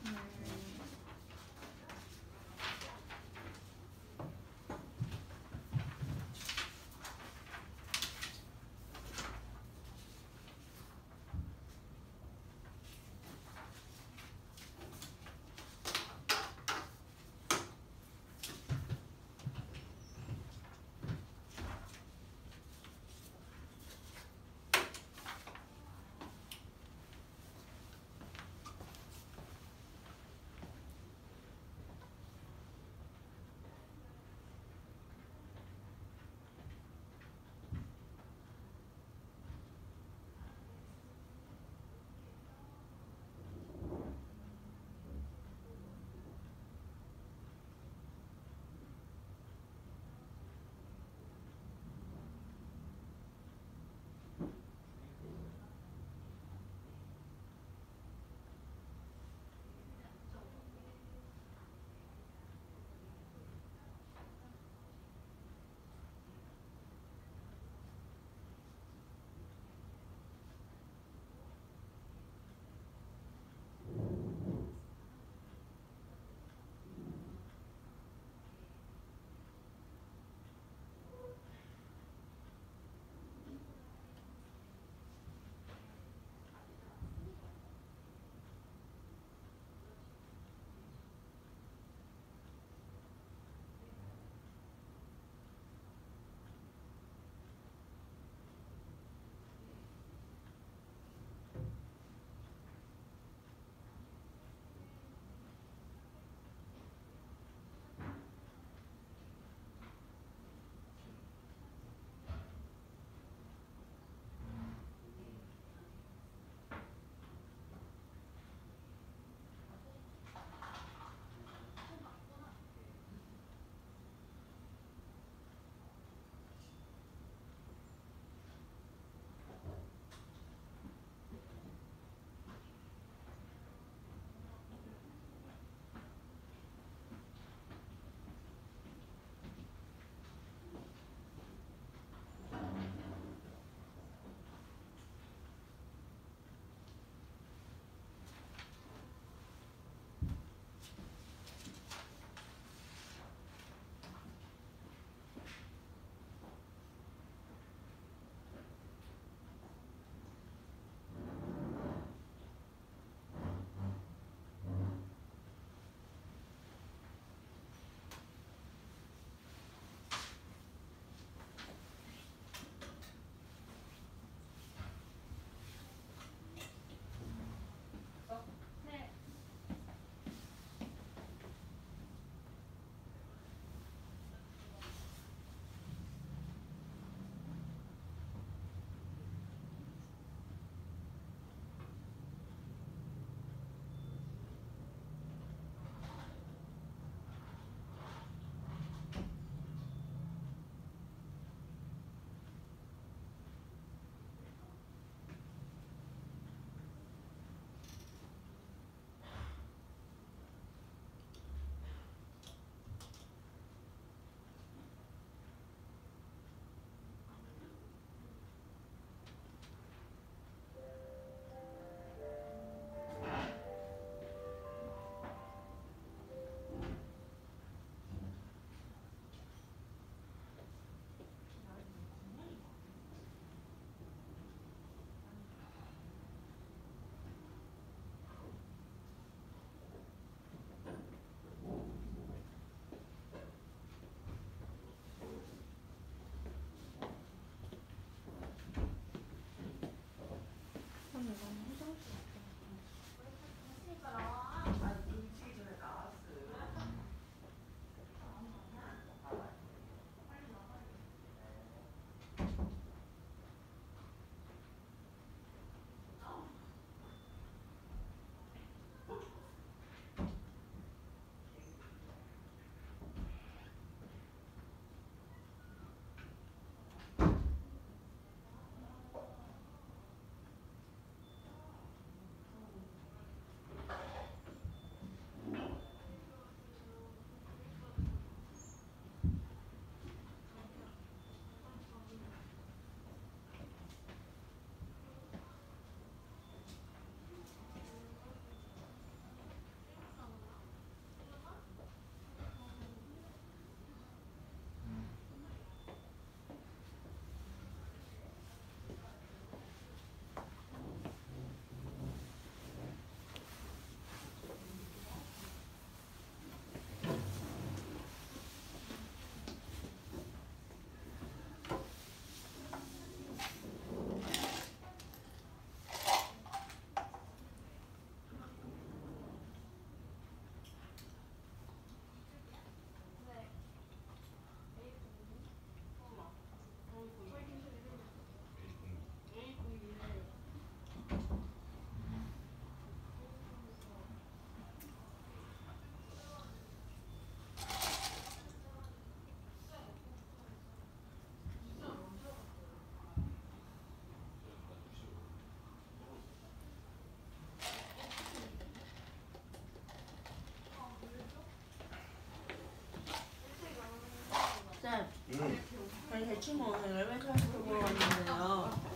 친구 오늘 엘레멘탈 스쿨 보러 왔는데요.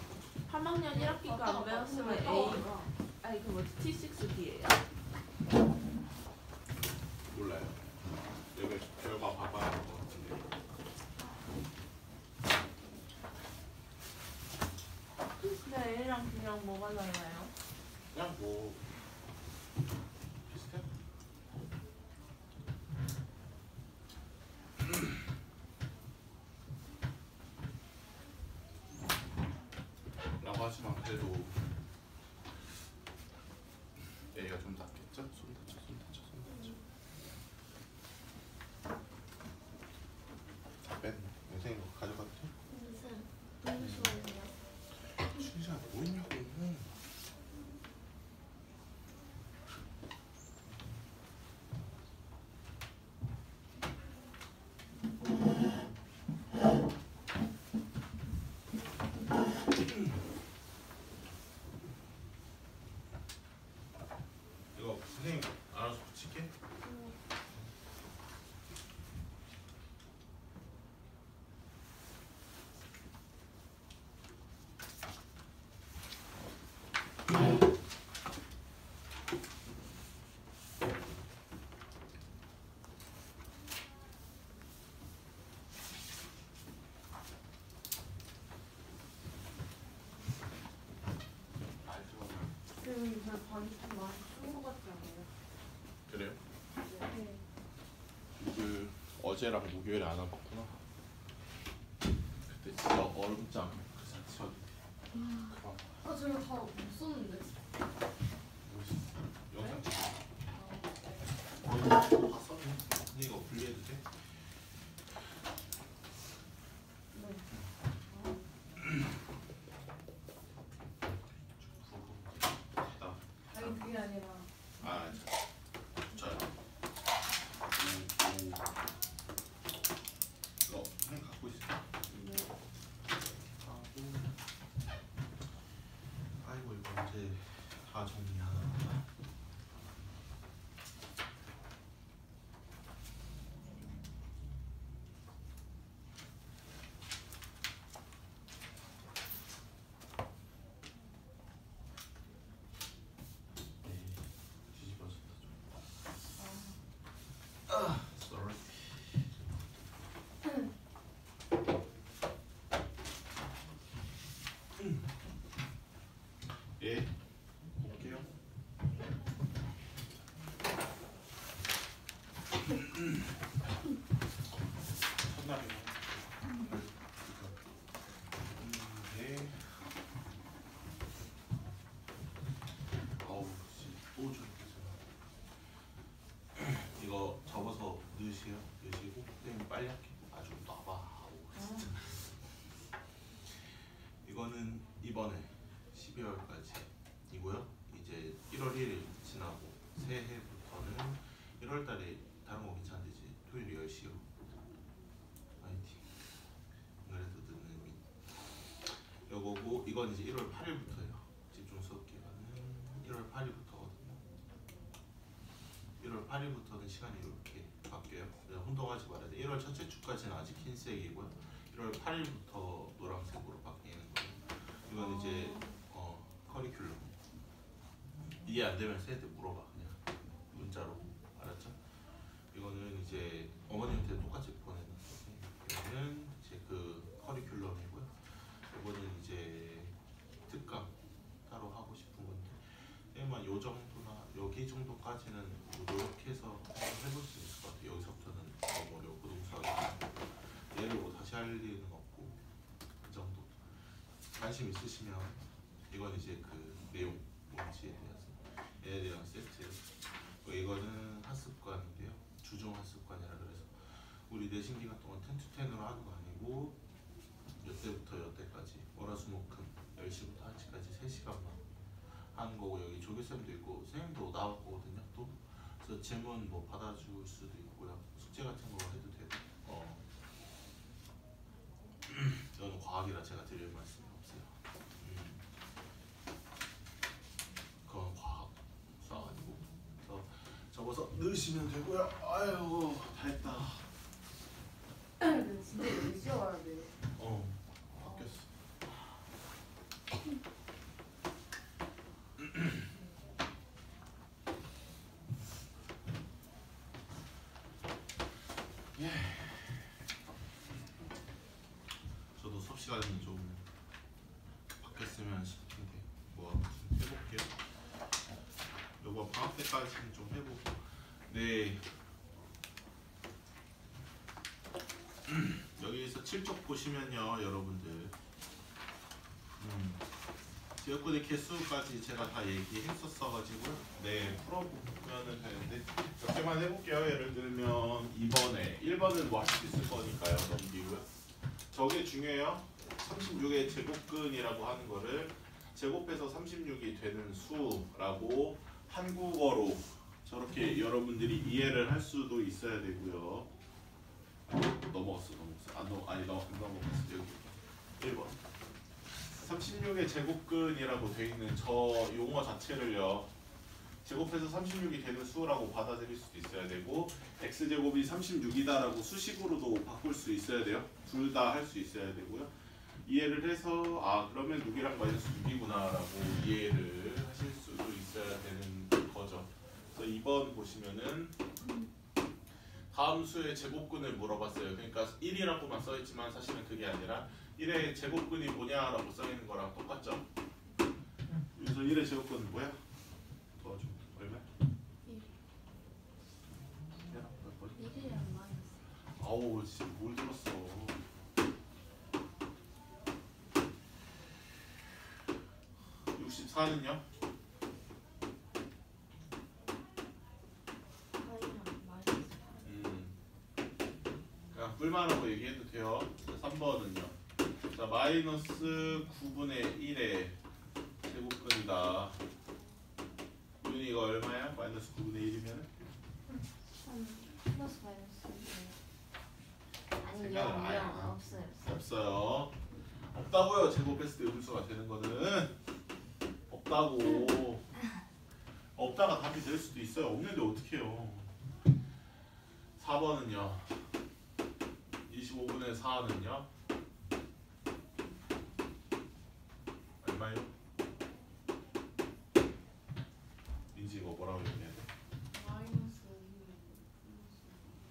3학년 1학기가 안 배웠으면 A가 아니 그 뭐지 T6B예요. 몰라요. 여기 결과 봐봐야 할 것 같은데. 근데 A랑 B랑 뭐가 달라요? 그냥 뭐 비슷해. 라고 하지만 그래도 A가 좀 낫겠죠? 손 다쳐, 손 다쳐, 손 다쳐. 다 뺐네. 선생님 거 가져가도 돼? 무슨 시간이요? 진짜 뭐 있냐고. 이거 선생님 알아서 붙일게. 쌤이 저 반이 좀 많이 쓴것 같지 않아요? 그래요? 네. 그 어제랑 목요일에 안 와봤구나. 그때 진짜 얼음장 그 자체가 그만. 아 저희가 다 못 썼는데. 영상 찍어. 봤어? 근데 이거 분리해도 돼? 네. 됐다. 아니 그게 아니라 아, 자, 이거 그냥 갖고 있어. 아이고 이거 언제 다 정리하나. 뒤집어졌다 좀. Sorry. 예, 볼게요. 첫날이네. 네. 어우, 씨, 또 죽겠어. 이거 접어서 넣으세요. 넣으시고, 선생님 빨리 할게. 아주 놔봐. 아우, 진짜. 이거는 이번에 12월까지이고요. 이제 1월 1일 지나고 새해부터는 1월 달에 다른 거 괜찮은데 이제 토요일 10시로 파이팅. 그래도 듣는 의미. 요거고 이건 이제 1월 8일부터예요. 집중 수업 기간은 1월 8일부터거든요. 1월 8일부터는 시간이 이렇게 바뀌어요. 그냥 혼동하지 말아야 돼. 1월 첫째 주까지는 아직 흰색이고요. 1월 8일부터 노란색으로 바뀌는 거예요. 이건 이제 커리큘럼. 이해 안 되면 쌤한테 물어봐 그냥 문자로. 알았죠? 이거는 이제 어머님한테 똑같이 보내놨어요. 이거는 이제 그 커리큘럼이고요. 이거는 이제 특강 따로 하고 싶은 건데 쌤만 요 정도나 여기 정도까지는 노력해서 해볼 수 있을 것 같아요. 여기서부터는 너무 어려워. 고등수학이 얘를 뭐 다시 할 일은 없고 그 정도. 관심 있으시면 이건 이제 그 내용 뭔지에 대해서 얘네들이랑 세트. 이거는 학습관인데요. 주중 학습관이라 그래서 우리 내신 기간 동안 10to 10으로 하는 거 아니고 이때부터 이때까지 월화수목금 10시부터 1시까지 3시간만 하는 거고, 여기 조교쌤도 있고 선생님도 나왔거든요. 또 그래서 질문 뭐 받아줄 수도 있고요. 숙제 같은 거 해도 되고. 이거는 과학이라 제가 드릴 말씀이 없어요. 그건 과학 수학 아니고. 그래서 접어서 넣으시면 되고요. 아유 다 했다. 진짜 열심히 와야 돼. 때까지는 좀 바뀌었으면 싶은데 뭐 아무튼 해볼게요. 이번 방학 때까지는 좀 해보고. 네. 여기서 7쪽 보시면요, 여러분들. 지역군의 개수까지 제가 다 얘기했었어가지고 네 풀어보면 되는데 몇 개만 해볼게요. 예를 들면 2번에 1번은 뭐 할 수 있을 거니까요. 넘기고요. 저게 중요해요. 36의 제곱근이라고 하는 거를 제곱해서 36이 되는 수라고 한국어로 저렇게 여러분들이 이해를 할 수도 있어야 되고요. 넘어갔어. 안 넘어갔어. 여기 1번 36의 제곱근이라고 되어 있는 저 용어 자체를요 제곱해서 36이 되는 수라고 받아들일 수도 있어야 되고 x제곱이 36이다라고 수식으로도 바꿀 수 있어야 돼요. 둘 다 할 수 있어야 되고요. 이해를 해서 아 그러면 6이랑 마이너스 6이구나 라고 이해를 하실 수도 있어야 되는 거죠. 그래서 2번 보시면은 다음 수의 제곱근을 물어봤어요. 그러니까 1이라고만 써있지만 사실은 그게 아니라 1의 제곱근이 뭐냐라고 써있는 거랑 똑같죠. 그래서 1의 제곱근은 뭐야? 도와줘. 얼마? 1. 해라. 몇 번? 1이랑 마이너스. 아우 진짜 뭘 들었어. 64는요? 8이랑 마이너스. 그냥 뿔만하고 얘기해도 돼요. 3번은요. 자 마이너스 9분의 1의 제곱근이다. 윤이 이거 얼마야? 마이너스 9분의 1이면? 플러스 마이너스. 아니 생각을 아예 0 안 하고. 없어요. 없어요. 없다고요. 제곱했을 때 음수가 되는 거는 없다고. 없다가 답이 될 수도 있어요. 없는데 어떡해요. 4번은요. 25분의 4는요. 얼마요? 민지 이거 뭐라고 얘기해야 돼? 마이너스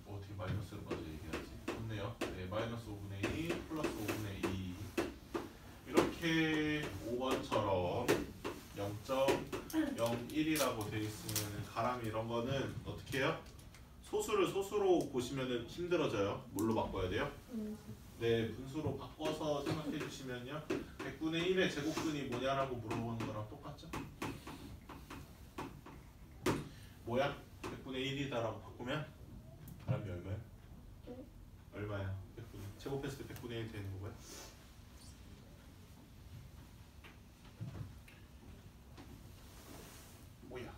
어떻게 마이너스를 먼저 얘기하지? 좋네요. 네, 마이너스 5분의 2 플러스 5분의 2 이렇게 5번처럼 0.01이라고 되어 있으면 가람이 이런 거는 어떻게 해요? 소수를 소수로 보시면 힘들어져요. 뭘로 바꿔야 돼요? 네, 분수로 바꿔서 생각해 주시면요. 100분의 1의 제곱근이 뭐냐라고 물어보는 거랑 똑같죠? 뭐야? 100분의 1이다라고 바꾸면 가람이 얼마야? 얼마야? 100분의 제곱했을 때 100분의 1 되는 거고요. 뭐야?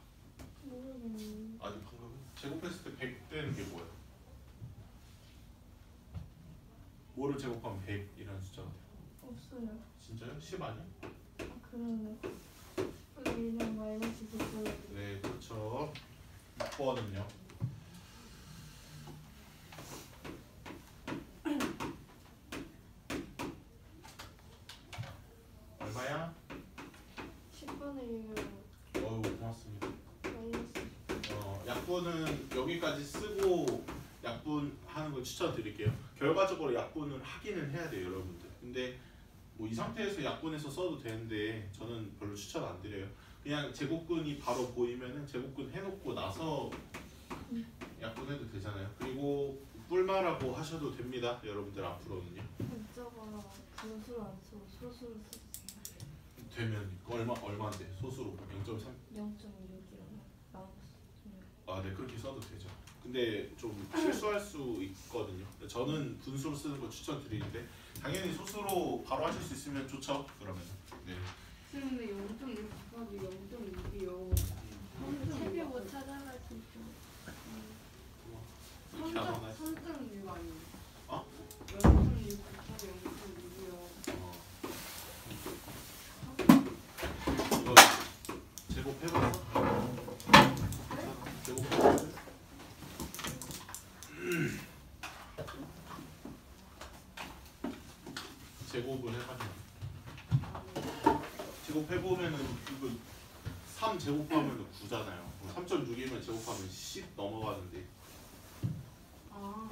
모르겠네. 아니 방금 제곱했을 때 100 되는 게 뭐야? 뭐를 제곱하면 100이라는 숫자가 돼요? 없어요. 진짜요? 10 아니야? 아 그러네. 1이랑 마이너스 됐어요. 네, 그렇죠. 6번은요? 얼마야? 10분의 1 어우 고맙습니다. 마이너스. 약분은 여기까지 쓰고 약분하는 걸 추천드릴게요. 결과적으로 약분을 하기는 해야 돼요, 여러분들. 근데 뭐 이 상태에서 약분해서 써도 되는데 저는 별로 추천 안 드려요. 그냥 제곱근이 바로 보이면은 제곱근 해놓고 나서 약분해도 되잖아요. 그리고 뿔마라고 하셔도 됩니다, 여러분들 앞으로는요. 이쪽으로 분수를 안 쓰고 소수를 썼어요. 되면 얼마인데 소수로 0.3. 0.6이랑 마이너스 6. 아, 네 그렇게 써도 되죠. 근데 좀 실수할 수 있거든요. 저는 분수로 쓰는 거 추천드리는데 당연히 소수로 바로 하실 수 있으면 좋죠. 그러면 네. 근데 0.6 곱하기 0.6이요. 채비 못 찾아가지고. 그렇게 안 하나? 3.6 아니에요? 어? 0.6 곱하기 0.6이요. 이거 제곱해봤어? 제곱해봤어? 제곱을 해가지고 제곱해보면은 이거 3 제곱하면 9잖아요. 3.6이면 제곱하면 10 넘어가는데 아,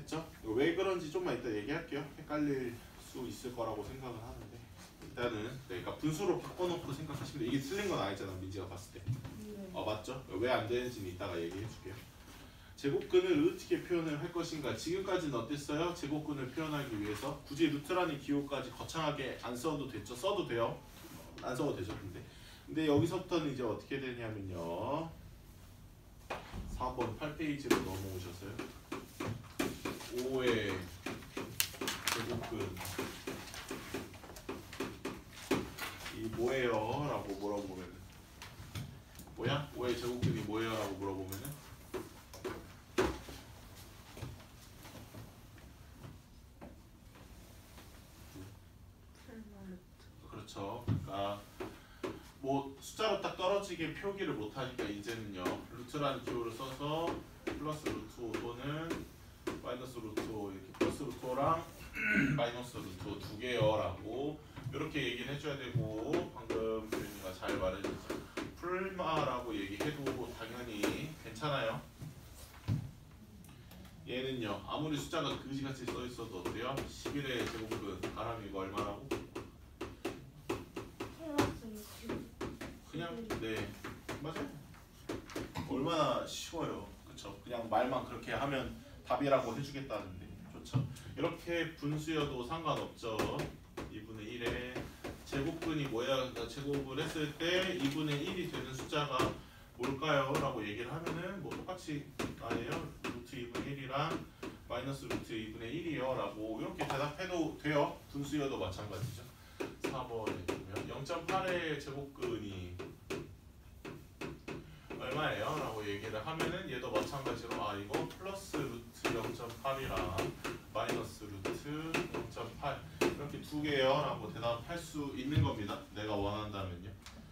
됐죠? 왜 그런지 좀만 이따 얘기할게요. 헷갈릴 수 있을 거라고 생각은 하는데 일단은 네, 그러니까 분수로 바꿔놓고 생각하시면 돼요. 이게 틀린 건 아니잖아 민지가 봤을 때. 네. 맞죠? 왜 안 되는지는 이따가 얘기해 줄게요. 제곱근을 어떻게 표현을 할 것인가. 지금까지는 어땠어요? 제곱근을 표현하기 위해서 굳이 루트라는 기호까지 거창하게 안 써도 됐죠? 써도 돼요. 안 써도 되죠. 근데 여기서부터는 이제 어떻게 되냐면요. 4번 8페이지로 넘어오셨어요. 5의 제곱근 이 뭐예요? 라고 물어보면은 뭐야? 5의 제곱근이 뭐예요? 라고 물어보면은 그렇죠. 그러니까 뭐 숫자로 딱 떨어지게 표기를 못하니까 이제는요 루트라는 기호를 써서 플러스 루트 5 또는 마이너스 루트 5 이렇게 플러스 루트 5랑 마이너스 루트 5 두 개요라고 이렇게 얘기를 해줘야 되고 방금 교수님가 잘 말해줬죠. 풀마라고 얘기해도 당연히 괜찮아요. 얘는요 아무리 숫자가 그지같이 써있어도 어때요? 11의 제곱근 가람 이거 얼마라고? 그냥 네 맞아요. 얼마나 쉬워요. 그쵸? 그냥 말만 그렇게 하면 답이라고 해주겠다는데 좋죠. 이렇게 분수여도 상관없죠. 2분의 1에 제곱근이 뭐야? 그러니까 제곱을 했을 때 2분의 1이 되는 숫자가 뭘까요? 라고 얘기를 하면은 뭐 똑같이 아니에요. 루트 2분의 1이랑 마이너스 루트 2분의 1이요 라고 이렇게 대답해도 돼요. 분수여도 마찬가지죠. 4번에 보면 0.8의 제곱근이 얼마예요? 라고 얘기를 하면은 얘도 마찬가지로 이거 플러스 루트 0.8이랑 마이너스 루트 0.8 이렇게 두 개요 라고 대답할 수 있는 겁니다. 내가 원한다면요.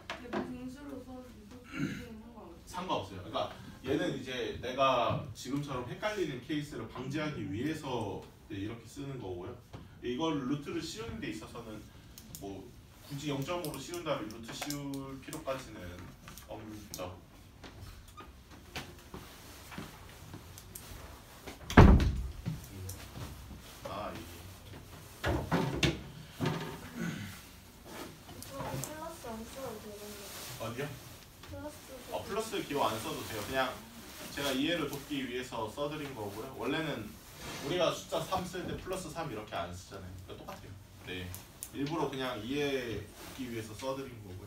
근데 분수로 써도 무슨 상관없어요. 그러니까 얘는 이제 내가 지금처럼 헷갈리는 케이스를 방지하기 위해서 이렇게 쓰는 거고요. 이걸 루트를 씌우는 데 있어서는 뭐 굳이 0점으로 씌운 다음에 루트 씌울 필요까지는 없죠. 플러스 안 써도 되겠네. 어디요? 플러스. 플러스 기호 안 써도 돼요. 그냥 제가 이해를 돕기 위해서 써드린 거고요. 원래는 우리가 숫자 3 쓸 때 플러스 3 이렇게 안 쓰잖아요. 그러니까 똑같아요. 네, 일부러 그냥 이해 돕기 위해서 써드린 거고요.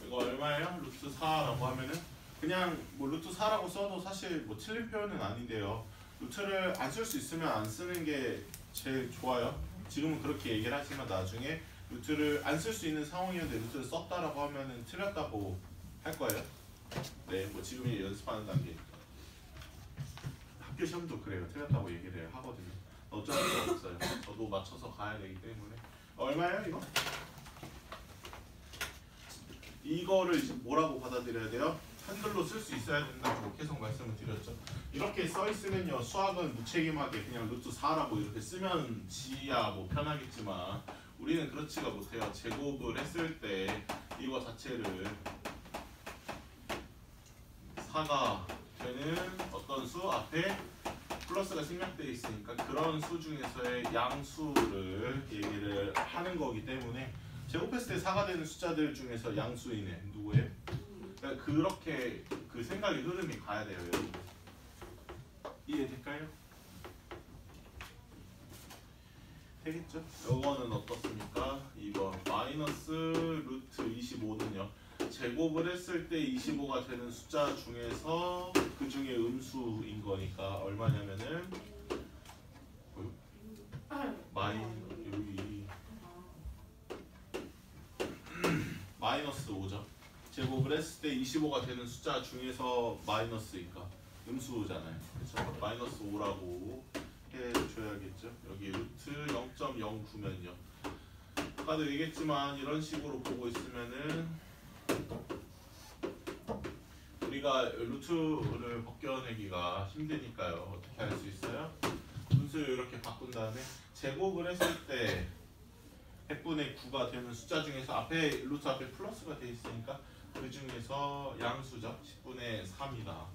이거 얼마예요? 루트 4라고 하면은 그냥 뭐 루트 4라고 써도 사실 뭐 틀린 표현은 아닌데요. 루트를 안 쓸 수 있으면 안 쓰는 게 제일 좋아요. 지금은 그렇게 얘기를 하지만 나중에 루트를 안 쓸 수 있는 상황이었는데 루트를 썼다라고 하면은 틀렸다고 할 거예요. 네, 뭐 지금이 연습하는 단계니까. 학교 시험도 그래요. 틀렸다고 얘기를 하거든요. 어쩔 수 없어요. 저도 맞춰서 가야 되기 때문에. 얼마예요 이거? 이거를 이제 뭐라고 받아들여야 돼요? 한글로 쓸 수 있어야 된다고 계속 말씀을 드렸죠. 이렇게 써 있으면요 수학은 무책임하게 그냥 루트 4라고 이렇게 쓰면 지야 뭐 편하겠지만 우리는 그렇지가 못해요. 제곱을 했을 때 이거 자체를 4가 되는 어떤 수 앞에 플러스가 생략되어 있으니까 그런 수 중에서의 양수를 얘기를 하는 거기 때문에 제곱했을 때 4가 되는 숫자들 중에서 양수이네 누구예요? 그러니까 그렇게 그 생각의 흐름이 가야 돼요 여러분. 이해될까요? 되겠죠? 요거는 어떻습니까? 2번 마이너스 루트 25는요 제곱을 했을 때 25가 되는 숫자 중에서 그 중에 음수인 거니까 얼마냐면은 여기 마이너스 5죠. 제곱을 했을 때 25가 되는 숫자 중에서 마이너스니까 음수잖아요. 그렇죠? 마이너스 5라고 해줘야겠죠. 여기 루트 0.09면요. 아까도 얘기했지만 이런 식으로 보고 있으면은 우리가 루트를 벗겨내기가 힘드니까요. 어떻게 할 수 있어요? 분수를 이렇게 바꾼 다음에 제곱을 했을 때 100분의 9가 되는 숫자 중에서 앞에 루트 앞에 플러스가 돼 있으니까 그 중에서 양수죠. 10분의 3이다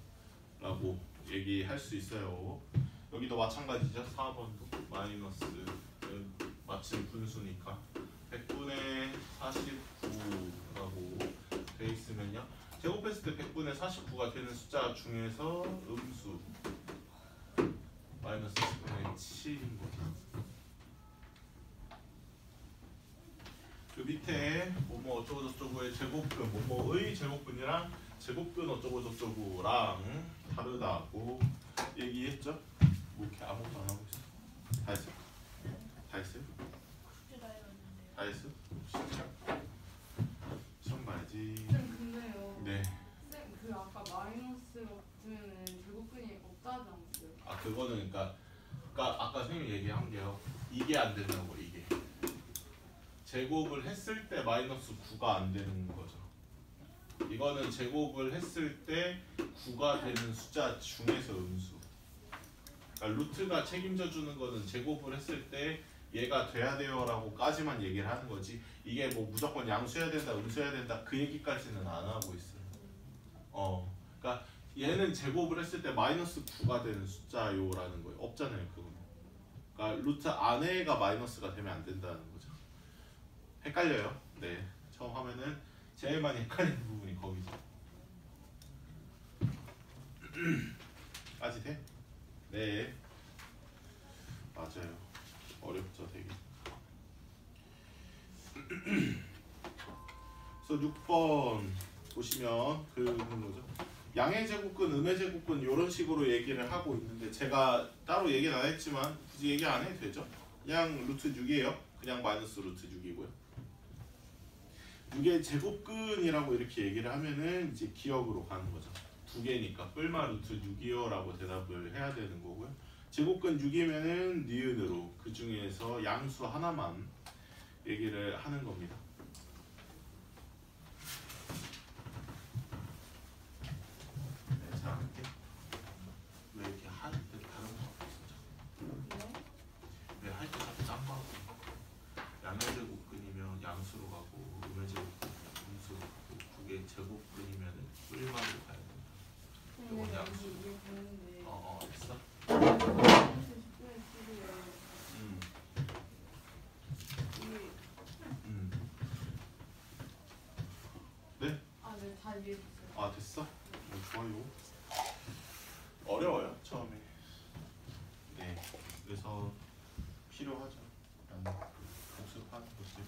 라고 얘기할 수 있어요. 여기도 마찬가지죠. 4번도 마이너스 마침 분수니까 100분의 49라고 돼 있으면요. 제곱했을 때 100분의 49가 되는 숫자 중에서 음수 마이너스 10분의 7인 거죠. 그 밑에 뭐뭐 어쩌고 저쩌고의 제곱근 뭐뭐의 제곱근이랑 제곱근 어쩌고 저쩌고랑 다르다고 얘기했죠. 뭐 이렇게 아무것도 안 하고 있어. 다 했어? 다 했어요? 다 했어? 시험 봐야지. 쌤 근데요. 네. 쌤 그 아까 마이너스가 붙으면은 제곱근이 없다지 않았어요? 아 그거는 그러니까 아까 선생님이 얘기한 게요. 이게 안 된다고 이게. 제곱을 했을 때 마이너스 9가 안 되는 거죠. 이거는 제곱을 했을 때 9가 되는 숫자 중에서 음수. 그러니까 루트가 책임져 주는 거는 제곱을 했을 때 얘가 돼야 돼요라고까지만 얘기를 하는 거지. 이게 뭐 무조건 양수해야 된다, 음수해야 된다 그 얘기까지는 안 하고 있어요. 그러니까 얘는 제곱을 했을 때 마이너스 9가 되는 숫자요라는 거예요. 없잖아요, 그거는. 그러니까 루트 안에가 마이너스가 되면 안 된다는 거죠. 헷갈려요. 네, 처음 하면은 제일 많이 헷갈리는 부분이 거기죠. 까지 돼? 네, 맞아요. 어렵죠, 되게. 그래서 6번 보시면 그런 거죠. 양의 제곱근, 음의 제곱근 이런 식으로 얘기를 하고 있는데 제가 따로 얘기는 안 했지만 굳이 얘기 안 해도 되죠. 그냥 루트 6이에요. 그냥 마이너스 루트 6이고요. 6의 제곱근이라고 이렇게 얘기를 하면은 이제 기억으로 가는 거죠. 두 개니까 뿔마 루트 6이요 라고 대답을 해야 되는 거고요. 제곱근 6이면은 니은으로 그 중에서 양수 하나만 얘기를 하는 겁니다. 네, 잘 할게. 왜 이렇게 할 때 다른 거 없어? 왜 할 때 자꾸 짠 거 하고? 양의 제곱근이면 양수로 가고 음의 제곱근 음수로 가고 두 개 제곱근이면은 뿔마로 가야 된다. 이건 양수. 이게 되는데 됐어? 마이너스 10분의 7이에요. 네? 네, 다 이해했어요. 아 됐어? 좋아요. 어려워요 처음에. 네, 그래서 필요하죠. 복습하는 것들.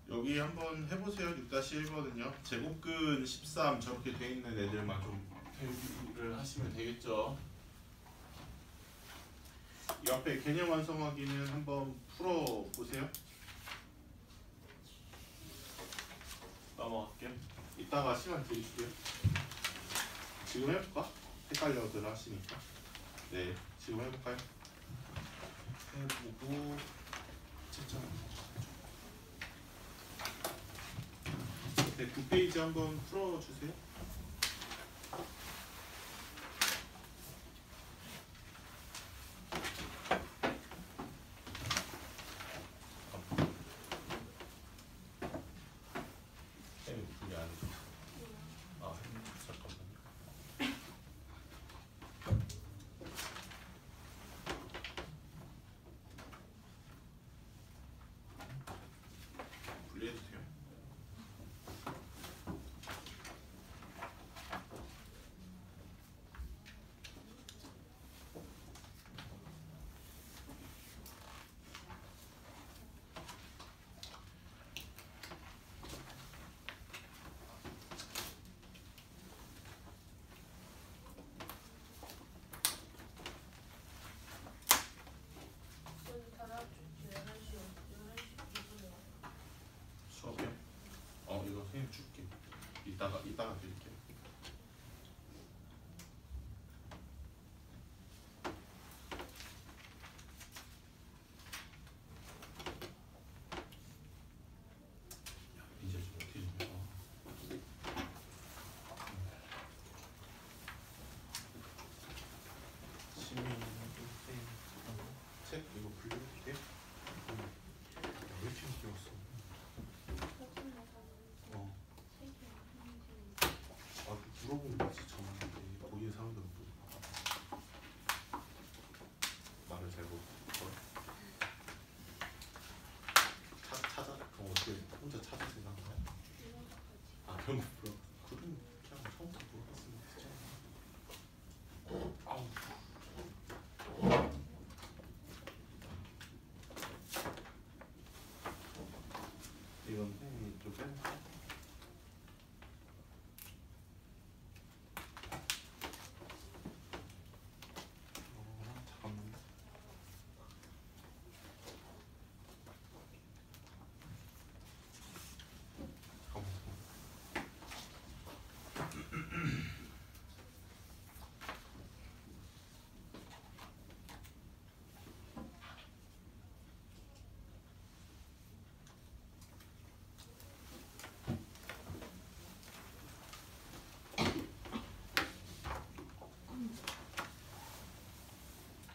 여기 한번 해보세요. 6-1번은요. 제곱근 13 저렇게 돼 있는 애들만 좀 대비를 하시면 되겠죠. 이 앞에 개념 완성하기는 한번 풀어보세요. 넘어갈게요. 이따가 시간 드릴게요. 지금 해볼까? 헷갈려들 하시니까. 네, 지금 해볼까요? 해보고 채점. 네, 9페이지 한번 풀어주세요. 그게 아니죠. 잠깐만요. 분리해도 돼요? 수업이요? 이거 선생님 줄게. 이따가 드릴게요. 이제 좀 어떻게 좀 해서. 물어보면 되지. 전화인데 보이는 사람들은 또 말을 잘 못. 찾아? 그럼 어떻게 혼자 찾아 생각한 거야? 아 결국 물어. 그럼 그냥 처음부터 물어봤으면 되잖아. 아우. 이건 펜이 좀 빼볼까? 잠깐만요.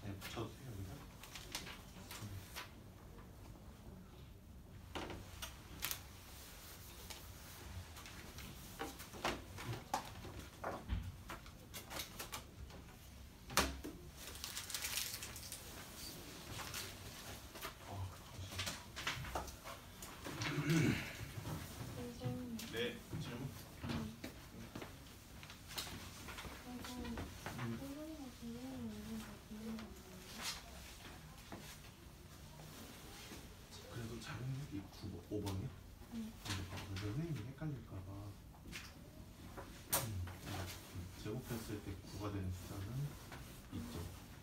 네, 붙여도 돼요, 여기다? 네, 질문. 그래도 작은이 5번이요? 선생님이 헷갈릴까봐 제곱했을 때 9가 되는 숫자는 있죠.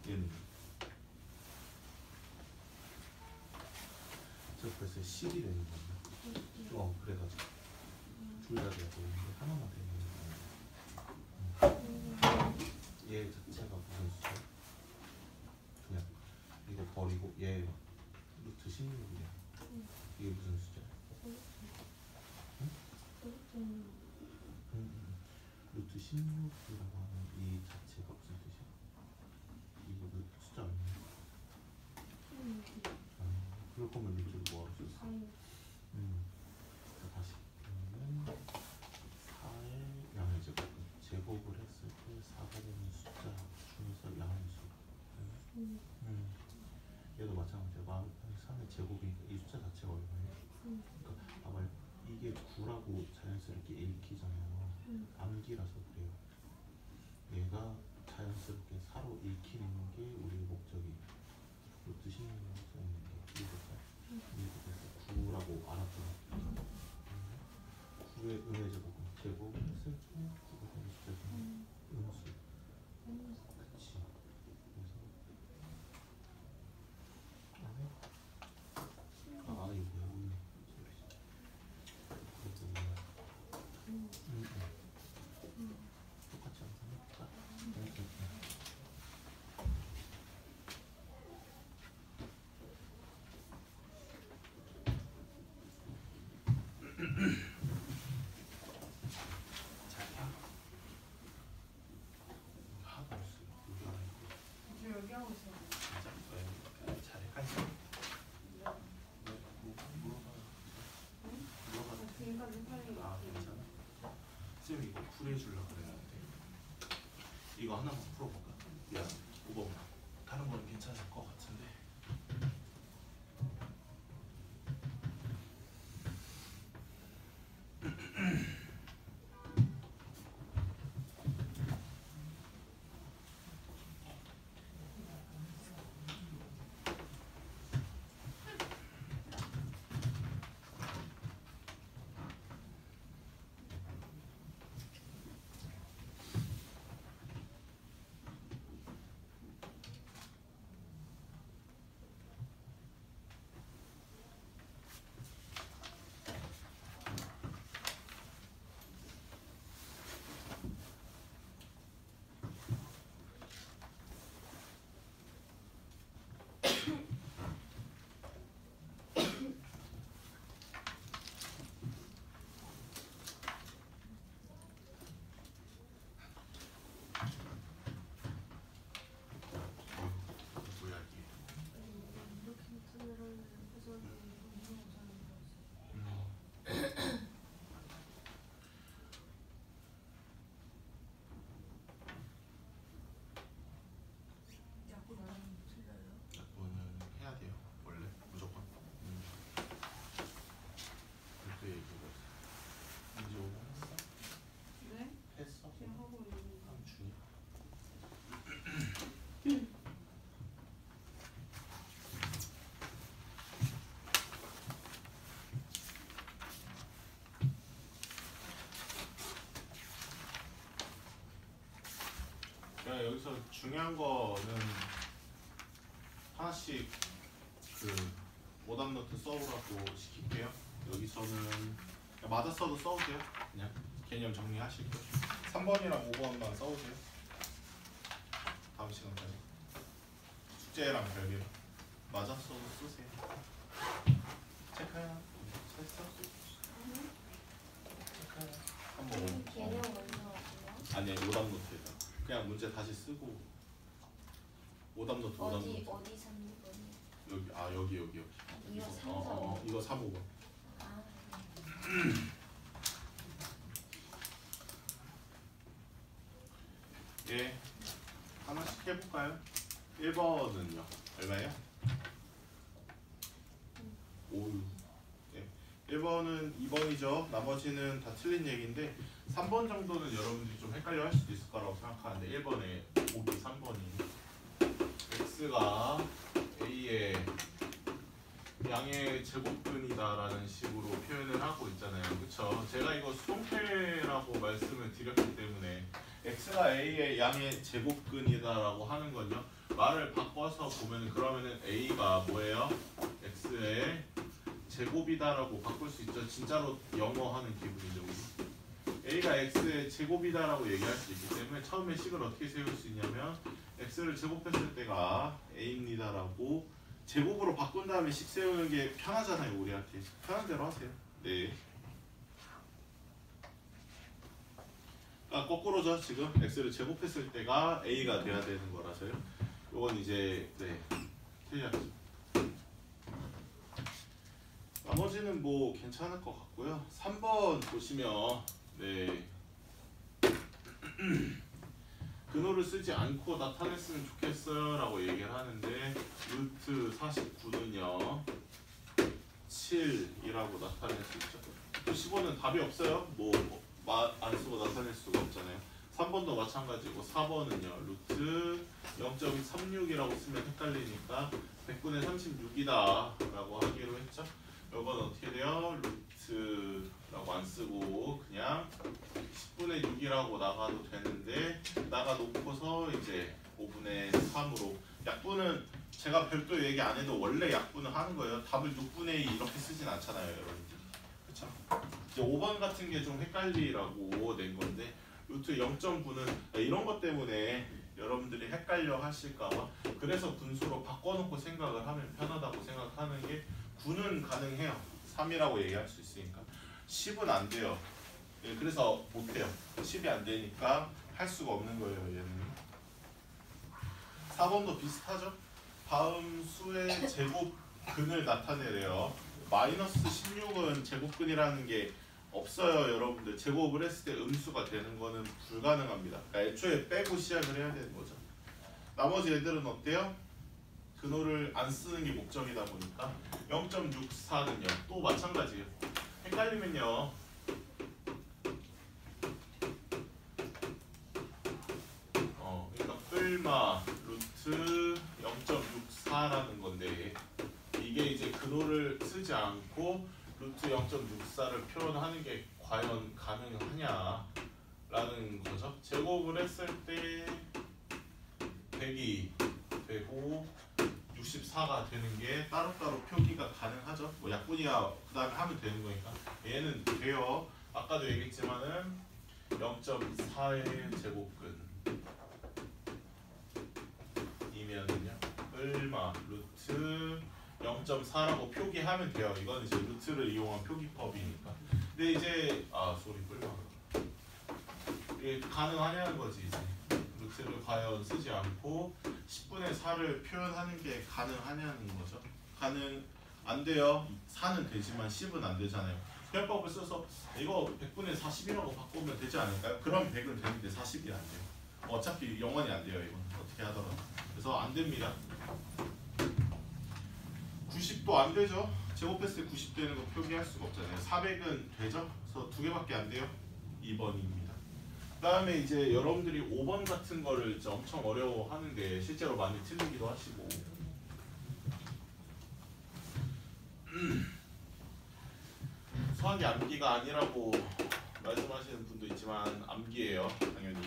얘는 제곱했을 때 10이 되는 거예요. 그래가지고 둘 다 돼야 되는데 하나만 되는 거예요. 얘 자체가 무슨 숫자예요? 그냥 이거 버리고 얘 루트 16이야. 이게 무슨 숫자야? 루트 16이라고 하는 이 자체가 무슨 뜻이야? 이거 루트 숫자 아니야? 그럴 거면 루트를 뭐하러 썼어? 다시 그러면 4의 양의 제곱을 했을 때 4가 되는 숫자 중에서 양의 수. 얘도 마찬가지야. 3의 제곱이니까 이 숫자 자체가 얼마예요? 그러니까 아마 이게 9라고 자연스럽게 읽히잖아요. 암기라서 그래요. 얘가 자연스럽게 4로 읽히는 게 우리 목적이에요. 루트 16이라고 써있는 게 이해됐어요? 이해돼서 9라고 알았더라고요. 9의 음의 제곱을 했을 때 9가 되는 숫자는 음수. 그치. 그래서 이거 뭐야? 똑같이 항상 해볼까? 자기야. 하고 있어요. 여기 안에 있고. 저 여기 하고 있어요. 진짜? 왜? 잘 헷갈려? 물어봐요. 물어봐도 돼? 지금까지 헷갈린 거 아, 같아요. 괜찮아? 쌤 이거 풀해주려고 그랬는데 이거 하나만 풀어볼까? 미안, 5번 다른 거는 괜찮을 것 같은데 중요한 거는 하나씩 그 오답 노트 써오라고 시킬게요. 여기서는 그냥 맞아 써도 써도 돼요. 그냥 개념 정리하시고 3번이랑 5번만 써오세요. 다음 시간까지 숙제랑 별개로 맞아 써도 쓰세요. 체크해요. 됐어? 체크해요. 한번 개념 먼저 하고요. 아니 오답 노트에다 그냥 문제 다시 쓰고 오답 노트 오답 어디 노트 어디 3번이? 여기 여기 이거 3, 4, 이거 3, 5번 아, 예 하나씩 해볼까요? 1번은요 얼마예요? 5유 예. 1번은 2번이죠. 나머지는 다 틀린 얘기인데 3번 정도는 여러분들이 좀 헷갈려 할 수도 있을 거라고 생각하는데 1번에 보기 3번이 x가 a의 양의 제곱근이다라는 식으로 표현을 하고 있잖아요. 그쵸? 제가 이거 수동태라고 말씀을 드렸기 때문에 x가 a의 양의 제곱근이다라고 하는 건요. 말을 바꿔서 보면 그러면은 a가 뭐예요? x의 제곱이다라고 바꿀 수 있죠. 진짜로 영어 하는 기분이죠. 우리. a가 x의 제곱이다라고 얘기할 수 있기 때문에 처음에 식을 어떻게 세울 수 있냐면 x를 제곱했을 때가 a입니다라고 제곱으로 바꾼 다음에 식 세우는 게 편하잖아요. 우리한테 편한 대로 하세요. 네. 거꾸로죠. 지금 x를 제곱했을 때가 a가 돼야 되는 거라서요. 이건 이제 네 틀렸죠. 나머지는 뭐 괜찮을 것 같고요. 3번 보시면 네 근호를 쓰지 않고 나타냈으면 좋겠어요 라고 얘기를 하는데 루트 49는요 7이라고 나타낼 수 있죠. 15는 답이 없어요. 뭐 안 쓰고 나타낼 수가 없잖아요. 3번도 마찬가지고 4번은요 루트 0.36이라고 쓰면 헷갈리니까 100분의 36이다 라고 하기로 했죠. 이건 어떻게 돼요? 루트라고 안 쓰고 그냥 10분의 6이라고 나가도 되는데 나가 놓고서 이제 5분의 3으로 약분은 제가 별도 얘기 안 해도 원래 약분을 하는 거예요. 답을 6분의 2 이렇게 쓰진 않잖아요, 여러분들. 그쵸? 이제 5번 같은 게 좀 헷갈리라고 낸 건데 루트 0.9는 이런 것 때문에 여러분들이 헷갈려 하실까봐 그래서 분수로 바꿔놓고 생각을 하면 편하다고 생각하는 게 9는 가능해요. 3이라고 얘기할 수 있으니까 10은 안 돼요. 예, 그래서 못해요. 10이 안 되니까 할 수가 없는 거예요. 얘는 4번도 비슷하죠. 다음 수의 제곱근을 나타내래요. 마이너스 16은 제곱근이라는 게 없어요. 여러분들 제곱을 했을 때 음수가 되는 거는 불가능합니다. 그러니까 애초에 빼고 시작을 해야 되는 거죠. 나머지 애들은 어때요? 근호를 안 쓰는 게 목적이다 보니까 0.64는요 또 마찬가지예요. 헷갈리면요 그러니까 끌마 루트 0.64라는 건데 이게 이제 근호를 쓰지 않고 루트 0.64를 표현하는 게 과연 가능하냐라는 거죠. 제곱을 했을 때 100이 되고 64가 되는 게 따로따로 표기가 가능하죠. 뭐 약분이야 그 다음에 하면 되는 거니까 얘는 돼요. 아까도 얘기했지만은 0.4의 제곱근 이면은요 얼마 루트 0.4라고 표기하면 돼요. 이건 이제 루트를 이용한 표기법이니까. 근데 이제 뿔마 이게 가능하냐는 거지. 이제 루트를 과연 쓰지 않고 10분의 4를 표현하는 게 가능하냐는 거죠. 안 돼요. 4는 되지만 10은 안 되잖아요. 표현법을 써서 이거 100분의 40이라고 바꾸면 되지 않을까요? 그럼 100은 되는데 40이 안 돼요. 어차피 영원히 안 돼요. 이건 어떻게 하더라도. 그래서 안 됩니다. 90도 안 되죠. 제곱했을 때 90 되는 거 표기할 수가 없잖아요. 400은 되죠. 그래서 두 개밖에 안 돼요. 2번입니다. 그 다음에 이제 여러분들이 5번 같은 거를 이제 엄청 어려워하는데 실제로 많이 틀리기도 하시고 수학이 암기가 아니라고 말씀하시는 분도 있지만 암기예요. 당연히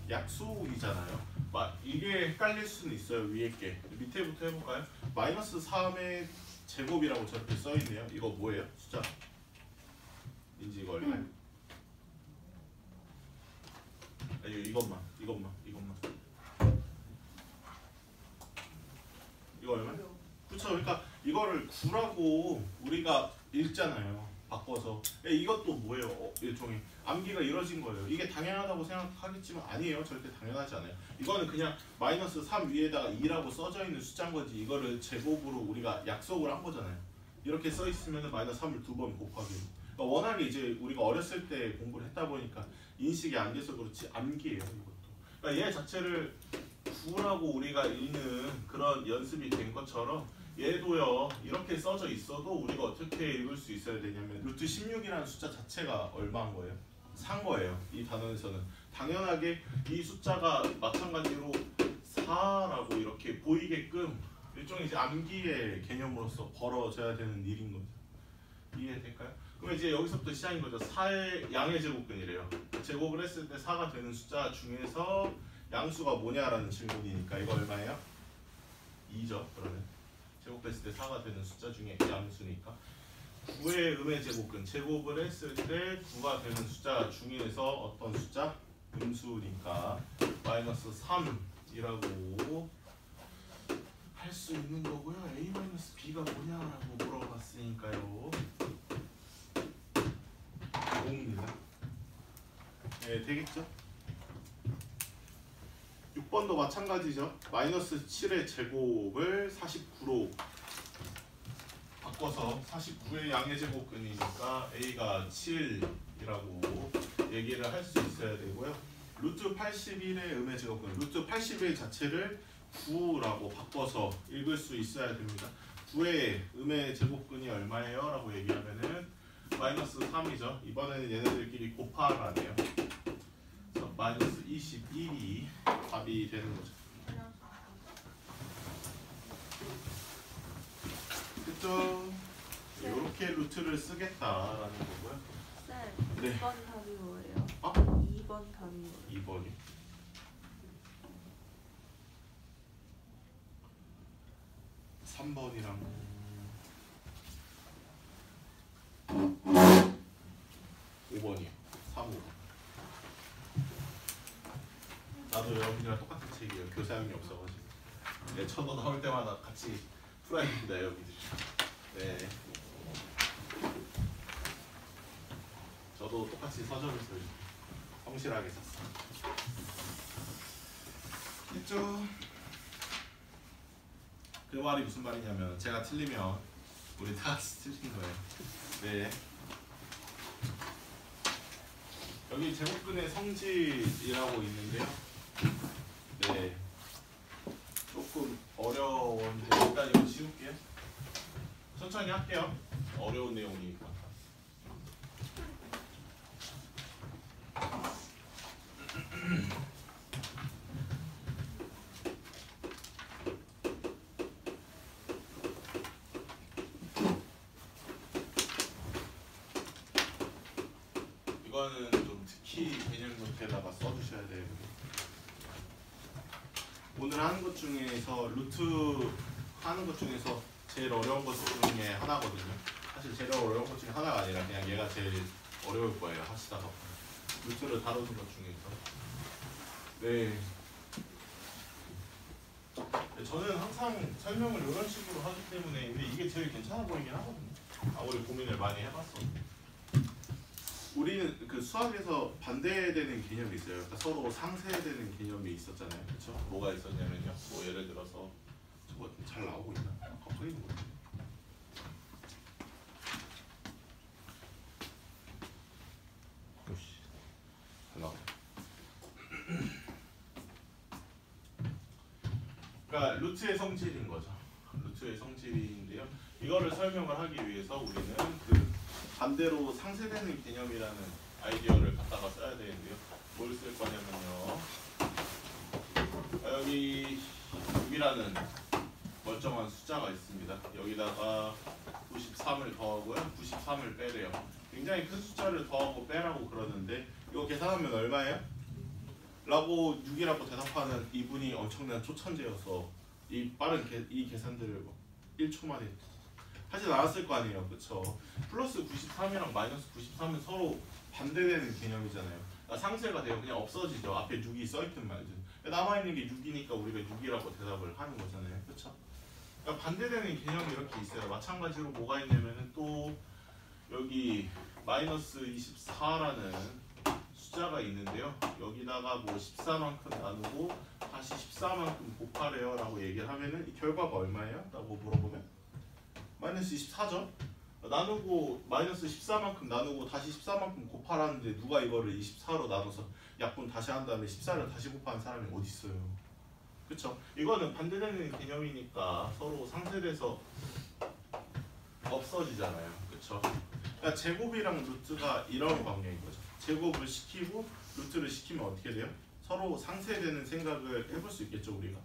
약수이잖아요. 이게 헷갈릴 수는 있어요. 위에 게 밑에부터 해볼까요? 마이너스 3의 제곱이라고 저렇게 써있네요. 이거 뭐예요? 숫자 인지 이거 얼마예요? 이것만 이거 얼마예요? 그렇죠. 그러니까 이거를 9라고 우리가 읽잖아요. 바꿔서. 이것도 뭐예요? 일종의 암기가 이루어진 거예요. 이게 당연하다고 생각하겠지만 아니에요. 절대 당연하지 않아요. 이거는 그냥 마이너스 3 위에다가 2라고 써져 있는 숫자인 거지. 이거를 제곱으로 우리가 약속을 한 거잖아요. 이렇게 써 있으면 마이너스 3을 2번 곱하기. 그러니까 워낙에 이제 우리가 어렸을 때 공부를 했다 보니까 인식이 안 돼서 그렇지 암기예요. 이것도. 그러니까 얘 자체를 9라고 우리가 읽는 그런 연습이 된 것처럼 얘도요 이렇게 써져 있어도 우리가 어떻게 읽을 수 있어야 되냐면 루트 16이라는 숫자 자체가 얼마인 거예요? 산 거예요. 이 단원에서는 당연하게 이 숫자가 마찬가지로 4라고 이렇게 보이게끔 일종의 이제 암기의 개념으로서 벌어져야 되는 일인 거죠. 이해될까요? 그럼 이제 여기서부터 시작인 거죠. 4의 양의 제곱근이래요. 제곱을 했을 때 4가 되는 숫자 중에서 양수가 뭐냐라는 질문이니까 이거 얼마예요? 2죠. 그러면 제곱했을 때 4가 되는 숫자 중에 양수니까 9의 음의 제곱근 제곱을 했을 때 9가 되는 숫자 중에서 어떤 숫자? 음수니까 마이너스 3이라고 할 수 있는 거고요. a-b가 뭐냐라고 물어봤으니까요. 0입니다. 네, 되겠죠? 6번도 마찬가지죠. 마이너스 7의 제곱을 49로 바꿔서 49의 양의 제곱근이니까 a가 7이라고 얘기를 할 수 있어야 되고요. 루트 81의 음의 제곱근 루트 81 자체를 9라고 바꿔서 읽을 수 있어야 됩니다. 9의 음의 제곱근이 얼마예요? 라고 얘기하면은 마이너스 3이죠. 이번에는 얘네들끼리 곱하라네요. 그래서 마이너스 21이 답이 되는 거죠. 그쵸? 이렇게 루트를 쓰겠다라는 거고요. 쌤, 네. 2번 답이 뭐예요? 어? 2번 답이 뭐예요? 2번이 3번이랑 5번이요. 3, 5번. 나도 여러분이랑 똑같은 책이에요. 교사형이 없어가지고. 네, 천도 나올 때마다 같이 풀어야 됩니다, 여러분들. 네. 저도 똑같이 서적을 써요. 성실하게 샀습니다. 됐죠? 그 말이 무슨 말이냐면 제가 틀리면 우리 다 같이 틀린 거예요. 네. 여기 제곱근의 성질이라고 있는데요. 네. 조금 어려운데 일단 이거 지울게요. 천천히 할게요. 어려운 내용이니까. 이거는 좀 특히 개념 노트에다가 써주셔야 돼요. 오늘 하는 것 중에서 루트 하는 것 중에서 제일 어려운 것 중에 하나거든요. 사실 제일 어려운 것 중에 하나가 아니라 그냥 얘가 제일 어려울 거예요. 하시다가 루트를 다루는 것 중에서. 네. 저는 항상 설명을 이런 식으로 하기 때문에 근데 이게 제일 괜찮아 보이긴 하거든요. 아무리 고민을 많이 해봤어. 우리는 그 수학에서 반대되는 개념이 있어요. 그러니까 서로 상쇄되는 개념이 있었잖아요. 그렇죠? 뭐가 있었냐면요. 뭐 예를 들어서 저거 잘 나오고 있나? 갑자기 있는 거지. 오씨, 잘 나와. 그러니까 루트의 성질인 거죠. 루트의 성질인데요. 이거를 설명을 하기 위해서 우리는 그 반대로 상쇄되는 개념이라는 아이디어를 갖다가 써야 되는데요. 뭘 쓸 거냐면요. 여기 6이라는 멀쩡한 숫자가 있습니다. 여기다가 93을 더하고요. 93을 빼래요. 굉장히 큰 숫자를 더하고 빼라고 그러는데 이거 계산하면 얼마예요? 라고 6이라고 대답하는 이분이 엄청난 초천재여서 이 빠른 이 계산들을 1초 만에 하진 않았을 거 아니에요. 그쵸? 플러스 93이랑 마이너스 93은 서로 반대되는 개념이잖아요. 그러니까 상쇄가 돼요. 그냥 없어지죠. 앞에 6이 써있든 말든. 남아있는 게 6이니까 우리가 6이라고 대답을 하는 거잖아요. 그쵸? 그러니까 반대되는 개념이 이렇게 있어요. 마찬가지로 뭐가 있냐면은 또 여기 마이너스 24라는 숫자가 있는데요. 여기다가 뭐 14만큼 나누고 다시 14만큼 곱하래요 라고 얘기를 하면은 이 결과가 얼마예요? 라고 물어보면 마이너스 24죠? 나누고 마이너스 14만큼 나누고 다시 14만큼 곱하라는데 누가 이거를 24로 나눠서 약분 다시 한 다음에 14를 다시 곱하는 사람이 어디 있어요? 그쵸? 이거는 반대되는 개념이니까 서로 상쇄돼서 없어지잖아요. 그쵸? 그러니까 제곱이랑 루트가 이런 관계인 거죠. 제곱을 시키고 루트를 시키면 어떻게 돼요? 서로 상쇄되는 생각을 해볼 수 있겠죠, 우리가.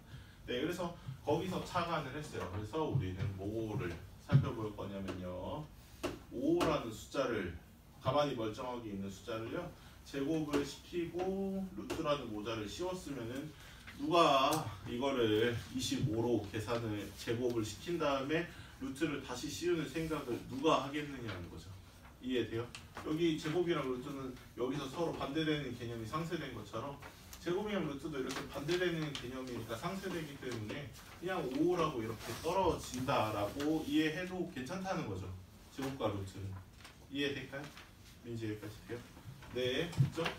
네, 그래서 거기서 착안을 했어요. 그래서 우리는 뭐를 살펴볼 거냐면요. 5라는 숫자를 가만히 멀쩡하게 있는 숫자를요. 제곱을 시키고 루트라는 모자를 씌웠으면은 누가 이거를 25로 계산을 제곱을 시킨 다음에 루트를 다시 씌우는 생각을 누가 하겠느냐는 거죠. 이해돼요? 여기 제곱이랑 루트는 여기서 서로 반대되는 개념이 상쇄된 것처럼 제곱이랑 루트도 이렇게 반대되는 개념이니까 상쇄되기 때문에 그냥 5라고 이렇게 떨어진다라고 이해해도 괜찮다는 거죠. 제곱과 루트는. 이해될까요? 민지 여기까지 돼요? 네, 그렇죠?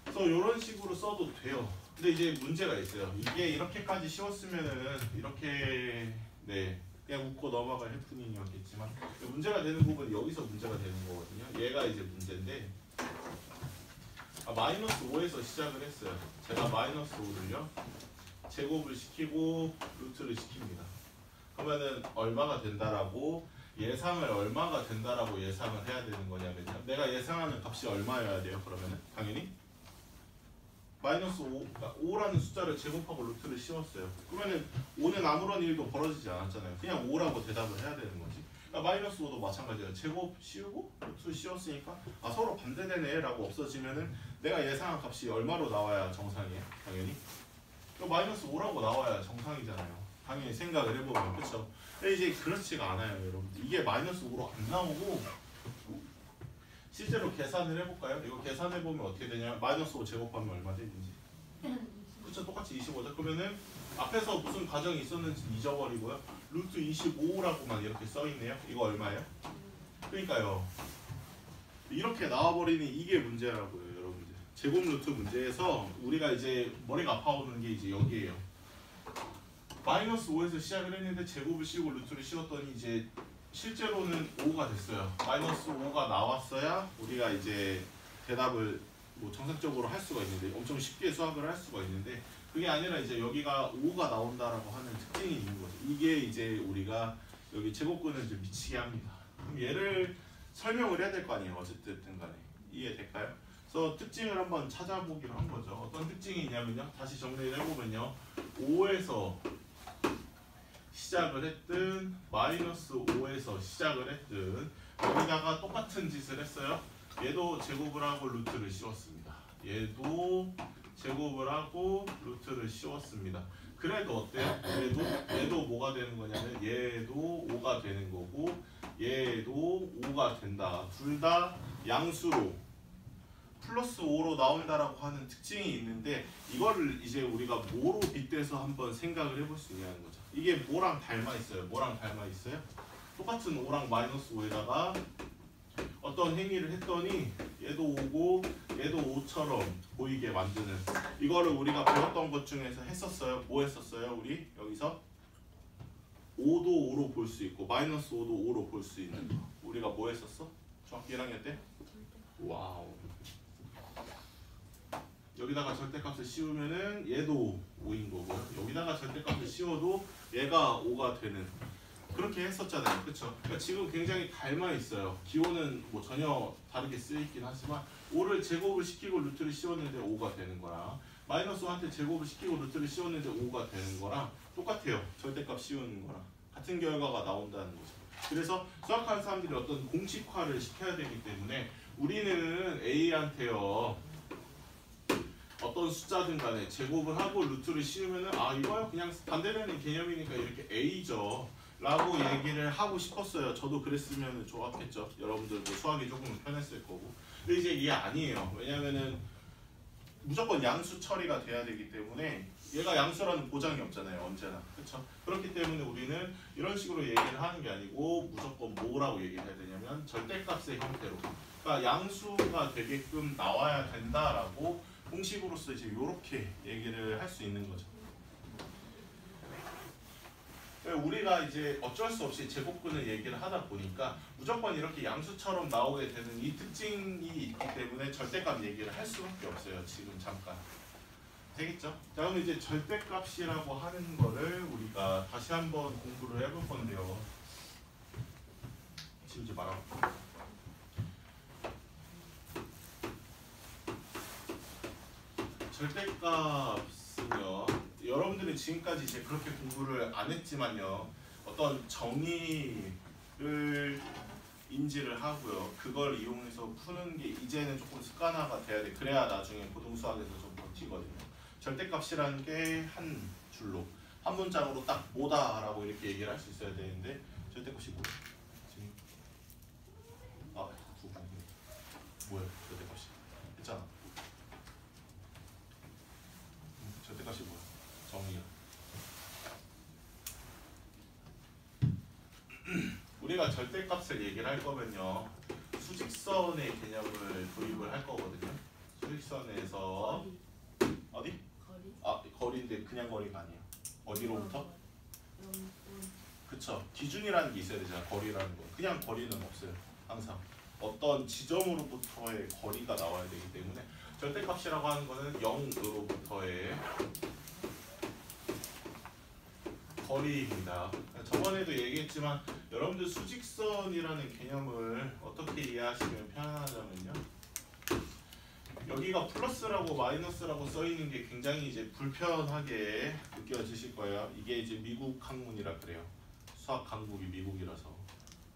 그래서 이런 식으로 써도 돼요. 근데 이제 문제가 있어요. 이게 이렇게까지 쉬웠으면은 이렇게 네 그냥 웃고 넘어갈 해프닝이었겠지만 문제가 되는 부분은 여기서 문제가 되는 거거든요. 얘가 이제 문제인데 마이너스 5에서 시작을 했어요. 제가 마이너스 5를요 제곱을 시키고 루트를 시킵니다. 그러면은 얼마가 된다라고 예상을 얼마가 된다라고 예상을 해야 되는 거냐면요. 내가 예상하는 값이 얼마여야 돼요? 그러면은 당연히 마이너스 5, 그러니까 5라는 숫자를 제곱하고 루트를 씌웠어요. 그러면은 5는 아무런 일도 벌어지지 않았잖아요. 그냥 5라고 대답을 해야 되는 거지. 그러니까 마이너스 5도 마찬가지예요. 제곱 씌우고 루트 씌웠으니까 서로 반대되네 라고 없어지면은 내가 예상한 값이 얼마로 나와야 정상이에요? 당연히 마이너스 5라고 나와야 정상이잖아요. 당연히 생각을 해보면. 그쵸? 근데 이제 그렇지가 않아요, 여러분. 이게 마이너스 5로 안 나오고 실제로 계산을 해볼까요? 이거 계산해보면 어떻게 되냐면 마이너스 5 제곱하면 얼마 되는지. 그쵸? 똑같이 25죠? 그러면은 앞에서 무슨 가정이 있었는지 잊어버리고요. 루트 25라고만 이렇게 써있네요. 이거 얼마예요? 그러니까요. 이렇게 나와버리니 이게 문제라고요, 여러분들. 제곱 루트 문제에서 우리가 이제 머리가 아파오는 게 이제 여기에요. 마이너스 5에서 시작을 했는데 제곱을 씌우고 루트를 씌웠더니 이제 실제로는 5가 됐어요. 마이너스 5가 나왔어야 우리가 이제 대답을 뭐 정상적으로 할 수가 있는데 엄청 쉽게 수학을 할 수가 있는데 그게 아니라 이제 여기가 5가 나온다라고 하는 특징이 있는 거죠. 이게 이제 우리가 여기 제곱근을 좀 미치게 합니다. 그럼 얘를 설명을 해야 될 거 아니에요. 어쨌든 간에. 이해될까요? 그래서 특징을 한번 찾아보기로 한 거죠. 어떤 특징이 있냐면요. 다시 정리를 해보면요. 5에서 시작을 했든 마이너스 5에서 시작을 했든 여기다가 똑같은 짓을 했어요. 얘도 제곱을 하고 루트를 씌웠습니다. 얘도 제곱을 하고 루트를 씌웠습니다. 그래도 어때요? 얘도 뭐가 되는 거냐면 얘도 5가 되는 거고 얘도 5가 된다. 둘 다 양수로 플러스 5로 나온다라고 하는 특징이 있는데 이거를 이제 우리가 뭐로 빗대서 한번 생각을 해볼 수 있냐는 거죠. 이게 뭐랑 닮아 있어요? 뭐랑 닮아 있어요? 똑같은 5랑 마이너스 5에다가 어떤 행위를 했더니 얘도 5고 얘도 5처럼 보이게 만드는 이거를 우리가 배웠던 것 중에서 했었어요. 뭐 했었어요? 우리 여기서 5도 5로 볼 수 있고 마이너스 5도 5로 볼 수 있는 거 우리가 뭐 했었어? 중학교 1학년 때? 와우. 여기다가 절대값을 씌우면은 얘도 5인 거고 여기다가 절대값을 씌워도 얘가 5가 되는 그렇게 했었잖아요. 그쵸? 그러니까 지금 굉장히 닮아 있어요. 기호는 뭐 전혀 다르게 쓰이긴 하지만 5를 제곱을 시키고 루트를 씌웠는데 5가 되는 거랑 마이너스 5한테 제곱을 시키고 루트를 씌웠는데 5가 되는 거랑 똑같아요. 절대값 씌우는 거랑 같은 결과가 나온다는 거죠. 그래서 수학하는 사람들이 어떤 공식화를 시켜야 되기 때문에 우리는 A한테요 어떤 숫자든 간에 제곱을 하고 루트를 씌우면은 아 이거요 그냥 반대되는 개념이니까 이렇게 A죠 라고 얘기를 하고 싶었어요. 저도 그랬으면 좋았겠죠. 여러분들도 수학이 조금 편했을 거고. 근데 이제 이게 아니에요. 왜냐면은 무조건 양수 처리가 돼야 되기 때문에 얘가 양수라는 보장이 없잖아요. 언제나. 그렇죠? 그렇기 때문에 우리는 이런 식으로 얘기를 하는 게 아니고 무조건 뭐라고 얘기를 해야 되냐면 절대값의 형태로 그러니까 양수가 되게끔 나와야 된다라고 공식으로서 이제 이렇게 얘기를 할 수 있는 거죠. 우리가 이제 어쩔 수 없이 제곱근을 얘기를 하다 보니까 무조건 이렇게 양수처럼 나오게 되는 이 특징이 있기 때문에 절대값 얘기를 할 수밖에 없어요. 지금 잠깐. 되겠죠? 자, 그럼 이제 절대값이라고 하는 거를 우리가 다시 한번 공부를 해볼 건데요. 지우지 마라. 절대값은요. 여러분들이 지금까지 이제 그렇게 공부를 안 했지만요. 어떤 정의를 인지를 하고요. 그걸 이용해서 푸는 게 이제는 조금 습관화가 돼야 돼. 그래야 나중에 고등수학에서 좀 버티거든요. 절대값이라는 게 한 줄로 한 문장으로 딱 뭐다라고 이렇게 얘기를 할 수 있어야 되는데 절대값이 뭐야? 지금 뭐야? 절대값이 했잖아. 절대값이 뭐야? 정의야. 우리가 절대값을 얘기를 할 거면요 수직선의 개념을 도입을 할 거거든요. 수직선에서 어디? 거리? 아 거리인데 그냥 거리가 아니에요. 어디로부터? 그쵸. 기준이라는 게 있어야 되잖아. 거리라는 거. 그냥 거리는 없어요. 항상 어떤 지점으로부터의 거리가 나와야 되기 때문에 절대값이라고 하는 거는 0으로부터의 거리입니다. 저번에도 얘기했지만 여러분들 수직선이라는 개념을 어떻게 이해하시면 편하냐면요. 여기가 플러스라고 마이너스라고 써 있는 게 굉장히 이제 불편하게 느껴지실 거예요. 이게 이제 미국 학문이라 그래요. 수학 강국이 미국이라서.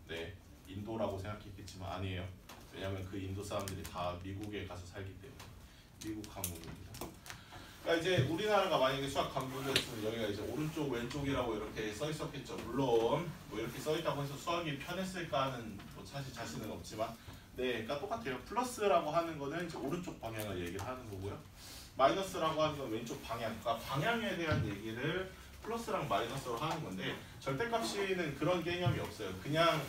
네, 인도라고 생각했겠지만 아니에요. 왜냐하면 그 인도 사람들이 다 미국에 가서 살기 때문에 미국 학문입니다. 그러니까 이제 우리나라가 만약에 수학 강국이었으면 여기가 이제 오른쪽 왼쪽이라고 이렇게 써 있었겠죠. 물론 뭐 이렇게 써 있다고 해서 수학이 편했을까는 뭐 사실 자신은 없지만 네, 그러니까 똑같아요. 플러스라고 하는 거는 이제 오른쪽 방향을 얘기를 하는 거고요. 마이너스라고 하는 건 왼쪽 방향. 그러니까 방향에 대한 얘기를 플러스랑 마이너스로 하는 건데 절대값이는 그런 개념이 없어요. 그냥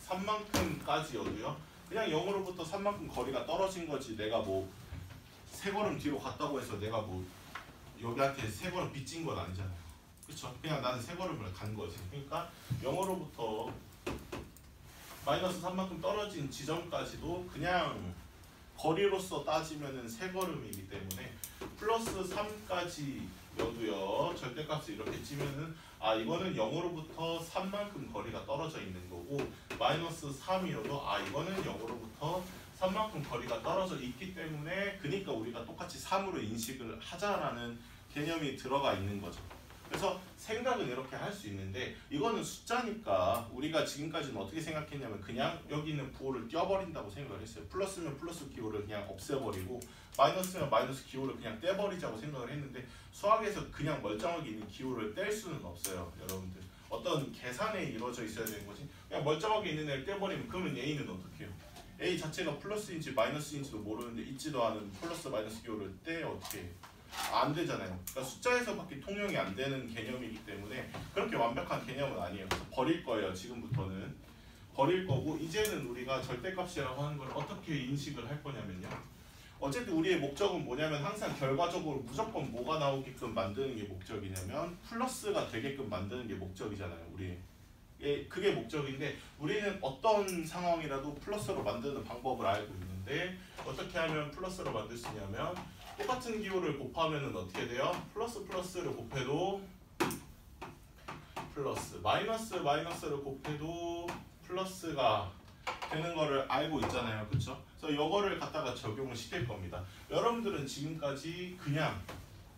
3만큼까지여도요. 그냥 0으로부터 3만큼 거리가 떨어진 거지. 내가 뭐 세 걸음 뒤로 갔다고 해서 내가 뭐 여기한테 세 걸음 빚진 건 아니잖아요. 그렇죠? 그냥 나는 세 걸음을 간 거지. 그러니까 0으로부터 마이너스 3만큼 떨어진 지점까지도 그냥 거리로서 따지면은 세 걸음이기 때문에 플러스 3까지여도요 절대값을 이렇게 찌면은 아 이거는 0으로부터 3만큼 거리가 떨어져 있는 거고 마이너스 3이어도 아 이거는 0으로부터 3만큼 거리가 떨어져 있기 때문에 그러니까 우리가 똑같이 3으로 인식을 하자라는 개념이 들어가 있는 거죠. 그래서 생각은 이렇게 할 수 있는데 이거는 숫자니까 우리가 지금까지는 어떻게 생각했냐면 그냥 여기 있는 부호를 떼어버린다고 생각을 했어요. 플러스면 플러스 기호를 그냥 없애버리고 마이너스면 마이너스 기호를 그냥 떼버리자고 생각을 했는데 수학에서 그냥 멀쩡하게 있는 기호를 뗄 수는 없어요. 여러분들 어떤 계산에 이루어져 있어야 되는 거지. 그냥 멀쩡하게 있는 애를 떼버리면 그러면 A는 어떻게 해요? A 자체가 플러스인지 마이너스인지도 모르는데 있지도 않은 플러스 마이너스 기호를 떼 어떻게 해요? 안 되잖아요. 그러니까 숫자에서밖에 통용이 안 되는 개념이기 때문에 그렇게 완벽한 개념은 아니에요. 그래서 버릴 거예요. 지금부터는 버릴 거고 이제는 우리가 절대값이라고 하는 걸 어떻게 인식을 할 거냐면요. 어쨌든 우리의 목적은 뭐냐면 항상 결과적으로 무조건 뭐가 나오게끔 만드는 게 목적이냐면 플러스가 되게끔 만드는 게 목적이잖아요. 우리 그게 목적인데 우리는 어떤 상황이라도 플러스로 만드는 방법을 알고 있는데 어떻게 하면 플러스로 만들 수 있냐면 똑같은 기호를 곱하면 어떻게 돼요? 플러스 플러스를 곱해도 플러스 마이너스 마이너스를 곱해도 플러스가 되는 거를 알고 있잖아요. 그쵸? 그래서 이거를 갖다가 적용을 시킬 겁니다. 여러분들은 지금까지 그냥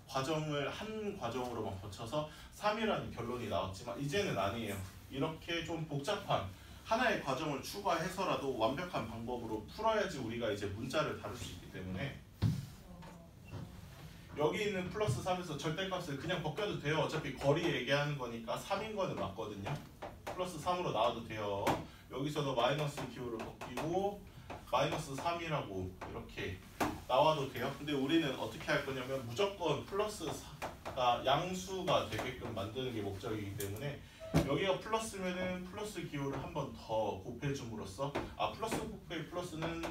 과정을 한 과정으로만 거쳐서 3이라는 결론이 나왔지만 이제는 아니에요. 이렇게 좀 복잡한 하나의 과정을 추가해서라도 완벽한 방법으로 풀어야지 우리가 이제 문자를 다룰 수 있기 때문에 여기 있는 플러스 3에서 절대값을 그냥 벗겨도 돼요. 어차피 거리 얘기하는 거니까 3인 거는 맞거든요. 플러스 3으로 나와도 돼요. 여기서도 마이너스 기호를 벗기고 마이너스 3이라고 이렇게 나와도 돼요. 근데 우리는 어떻게 할 거냐면 무조건 플러스 4가 양수가 되게끔 만드는 게 목적이기 때문에 여기가 플러스면은 플러스 기호를 한 번 더 곱해줌으로써 플러스 곱해 플러스는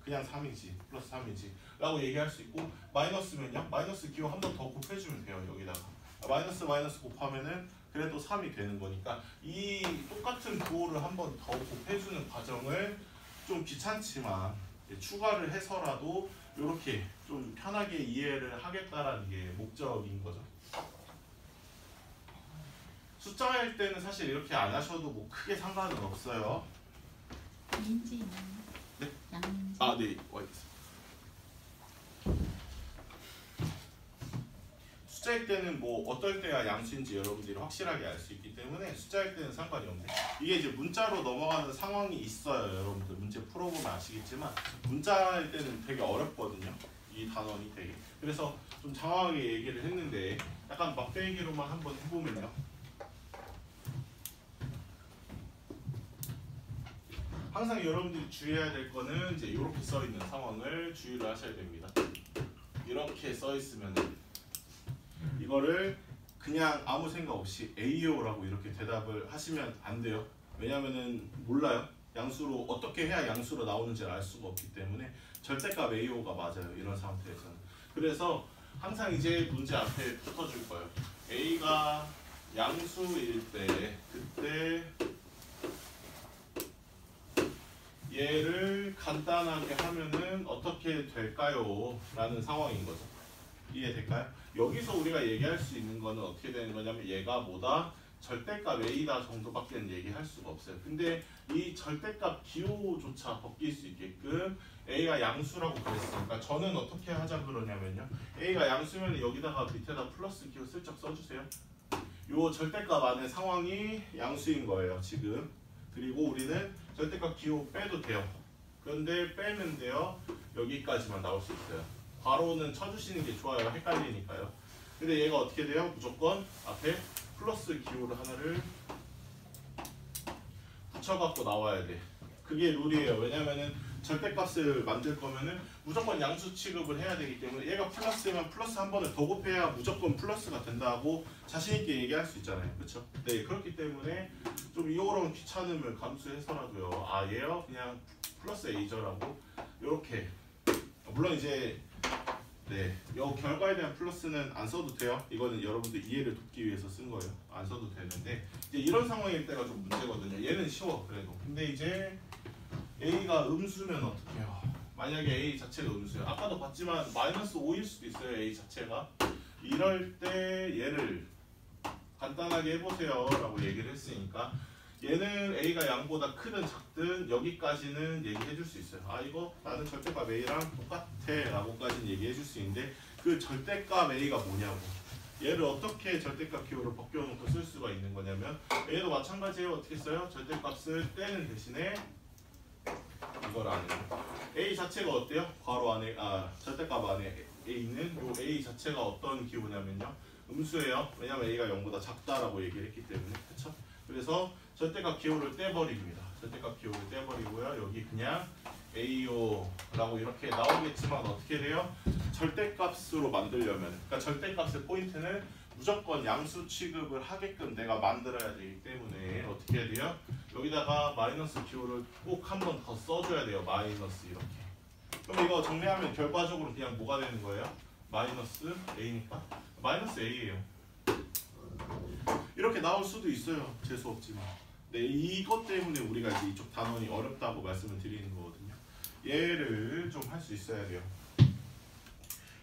그냥 3이지 플러스 3이지 라고 얘기할 수 있고 마이너스면요 마이너스 기호 한 번 더 곱해주면 돼요. 여기다가 마이너스 곱하면은 그래도 3이 되는 거니까 이 똑같은 구호를 한 번 더 곱해주는 과정을 좀 귀찮지만 추가를 해서라도 이렇게 좀 편하게 이해를 하겠다라는 게 목적인 거죠. 숫자일 때는 사실 이렇게 안 하셔도 뭐 크게 상관은 없어요. 민지. 네? 양민지. 네. 와 있어. 숫자일 때는 뭐 어떨 때가 양수인지 여러분들이 확실하게 알 수 있기 때문에 숫자일 때는 상관이 없네. 이게 이제 문자로 넘어가는 상황이 있어요. 여러분들 문제 풀어보면 아시겠지만 문자일 때는 되게 어렵거든요. 이 단원이 되게. 그래서 좀 장황하게 얘기를 했는데 약간 막대기로만 한번 해보면요. 항상 여러분들이 주의해야 될 거는 이제 이렇게 써 있는 상황을 주의를 하셔야 됩니다. 이렇게 써 있으면은 이거를 그냥 아무 생각 없이 A요라고 이렇게 대답을 하시면 안 돼요. 왜냐면은 몰라요. 양수로 어떻게 해야 양수로 나오는지를 알 수가 없기 때문에 절대값 A요가 맞아요. 이런 상태에서는. 그래서 항상 이제 문제 앞에 붙어줄 거예요. A가 양수일 때 그때 얘를 간단하게 하면은 어떻게 될까요? 라는 상황인 거죠. 이해될까요? 여기서 우리가 얘기할 수 있는 거는 어떻게 되는 거냐면 얘가 뭐다? 절대값 A다 정도밖에 얘기할 수가 없어요. 근데 이 절대값 기호조차 벗길 수 있게끔 A가 양수라고 그랬으니까 저는 어떻게 하자 그러냐면요. A가 양수면 여기다가 밑에다 플러스 기호 슬쩍 써주세요. 요 절대값 안에 상황이 양수인 거예요. 지금. 그리고 우리는 절대값 기호 빼도 돼요. 그런데 빼면 돼요. 여기까지만 나올 수 있어요. 괄호는 쳐주시는 게 좋아요. 헷갈리니까요. 근데 얘가 어떻게 돼요? 무조건 앞에 플러스 기호를 하나를 붙여갖고 나와야 돼. 그게 룰이에요. 왜냐면은 절대값을 만들 거면은 무조건 양수 취급을 해야 되기 때문에 얘가 플러스면 플러스 한 번을 더 곱해야 무조건 플러스가 된다고 자신있게 얘기할 수 있잖아요. 그렇죠? 네, 그렇기 때문에 좀 이거랑 귀찮음을 감수해서라도요. 얘요? 그냥 플러스 A죠라고 이렇게 물론 이제 요 결과에 대한 플러스는 안 써도 돼요. 이거는 여러분들 이해를 돕기 위해서 쓴 거예요. 안 써도 되는데 이제 이런 상황일 때가 좀 문제거든요. 얘는 쉬워 그래도. 근데 이제 A가 음수면 어떡해요? 만약에 A 자체가 음수예요. 아까도 봤지만 마이너스 5일 수도 있어요. A 자체가. 이럴 때 얘를 간단하게 해보세요 라고 얘기를 했으니까 얘는 A가 양보다 크든 작든 여기까지는 얘기해 줄 수 있어요. 이거 나는 절대값 A랑 똑같아 라고까지는 얘기해 줄 수 있는데 그 절대값 A가 뭐냐고 얘를 어떻게 절대값 기호를 벗겨놓고 쓸 수가 있는 거냐면 얘도 마찬가지예요. 어떻게 써요? 절대값을 떼는 대신에 이걸 안에 A 자체가 어때요? 괄호 안에 절대값 안에 A는 요 A 자체가 어떤 기호냐면요 음수예요. 왜냐면 A가 0보다 작다라고 얘기를 했기 때문에 그렇죠? 그래서 절대값 기호를 떼버립니다. 절대값 기호를 떼버리고요. 여기 그냥 A요라고 이렇게 나오겠지만 어떻게 돼요? 절대값으로 만들려면 그러니까 절대값의 포인트는 무조건 양수 취급을 하게끔 내가 만들어야 되기 때문에 어떻게 해야 돼요? 여기다가 마이너스 기호를 꼭 한 번 더 써줘야 돼요. 마이너스 이렇게. 그럼 이거 정리하면 결과적으로 그냥 뭐가 되는 거예요? 마이너스 A니까 마이너스 A예요. 이렇게 나올 수도 있어요. 재수 없지만. 네, 이것 때문에 우리가 이제 이쪽 단원이 어렵다고 말씀을 드리는 거거든요. 얘를 좀 할 수 있어야 돼요.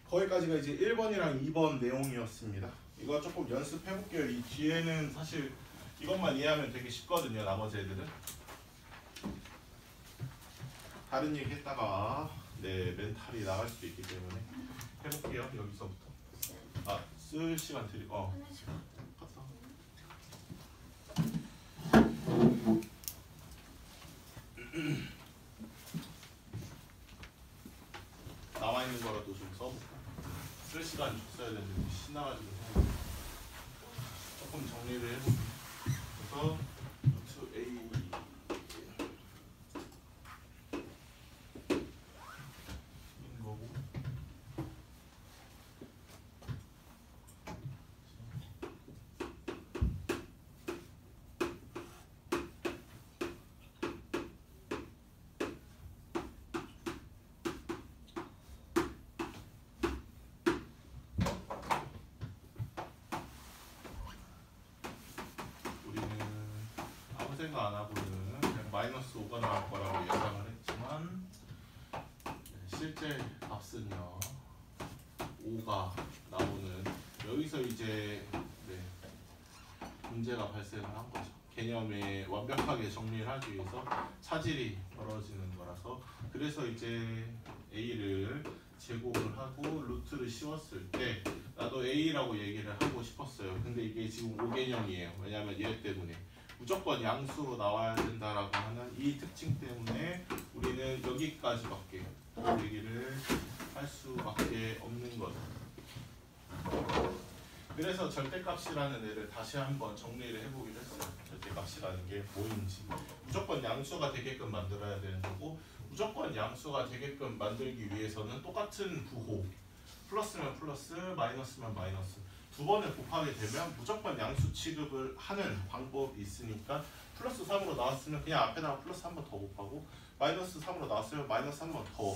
거기까지가 이제 1번이랑 2번 내용이었습니다. 이거 조금 연습해볼게요. 이 뒤에는 사실 이것만 이해하면 되게 쉽거든요. 나머지 애들은. 다른 얘기 했다가 멘탈이 나갈 수도 있기 때문에 해볼게요. 여기서부터. 쓸 시간 갔다. 남아있는 거라도 좀 써볼까? 쓸 시간 줬어요. 신나가지고 조금 정리를 해볼게요. 그래서 루트 A 인 거고 우리는 아무 생각 안 하고는 그냥 마이너스 5가 나올 거라고 예상을 했지만 실제 값은요 5가 나오는 여기서 이제 문제가 발생을 한 거죠. 개념에 완벽하게 정리를 하기 위해서 차질이 벌어지는 거라서 그래서 이제 A를 제곱을 하고 루트를 씌웠을 때 나도 A라고 얘기를 하고 싶었어요. 근데 이게 지금 5개념이에요. 왜냐하면 얘 때문에 무조건 양수로 나와야 된다라고 하는 이 특징 때문에 우리는 여기까지밖에 얘기를 할 수밖에 없는 거죠. 그래서 절대값이라는 애를 다시 한번 정리를 해보기로 했어요. 절대값이라는 게 뭐인지 무조건 양수가 되게끔 만들어야 되는 거고 무조건 양수가 되게끔 만들기 위해서는 똑같은 부호 플러스면 플러스 마이너스면 마이너스 두 번을 곱하게 되면 무조건 양수 취급을 하는 방법이 있으니까 플러스 3으로 나왔으면 그냥 앞에다가 플러스 한 번 더 곱하고 마이너스 3으로 나왔으면 마이너스 한 번 더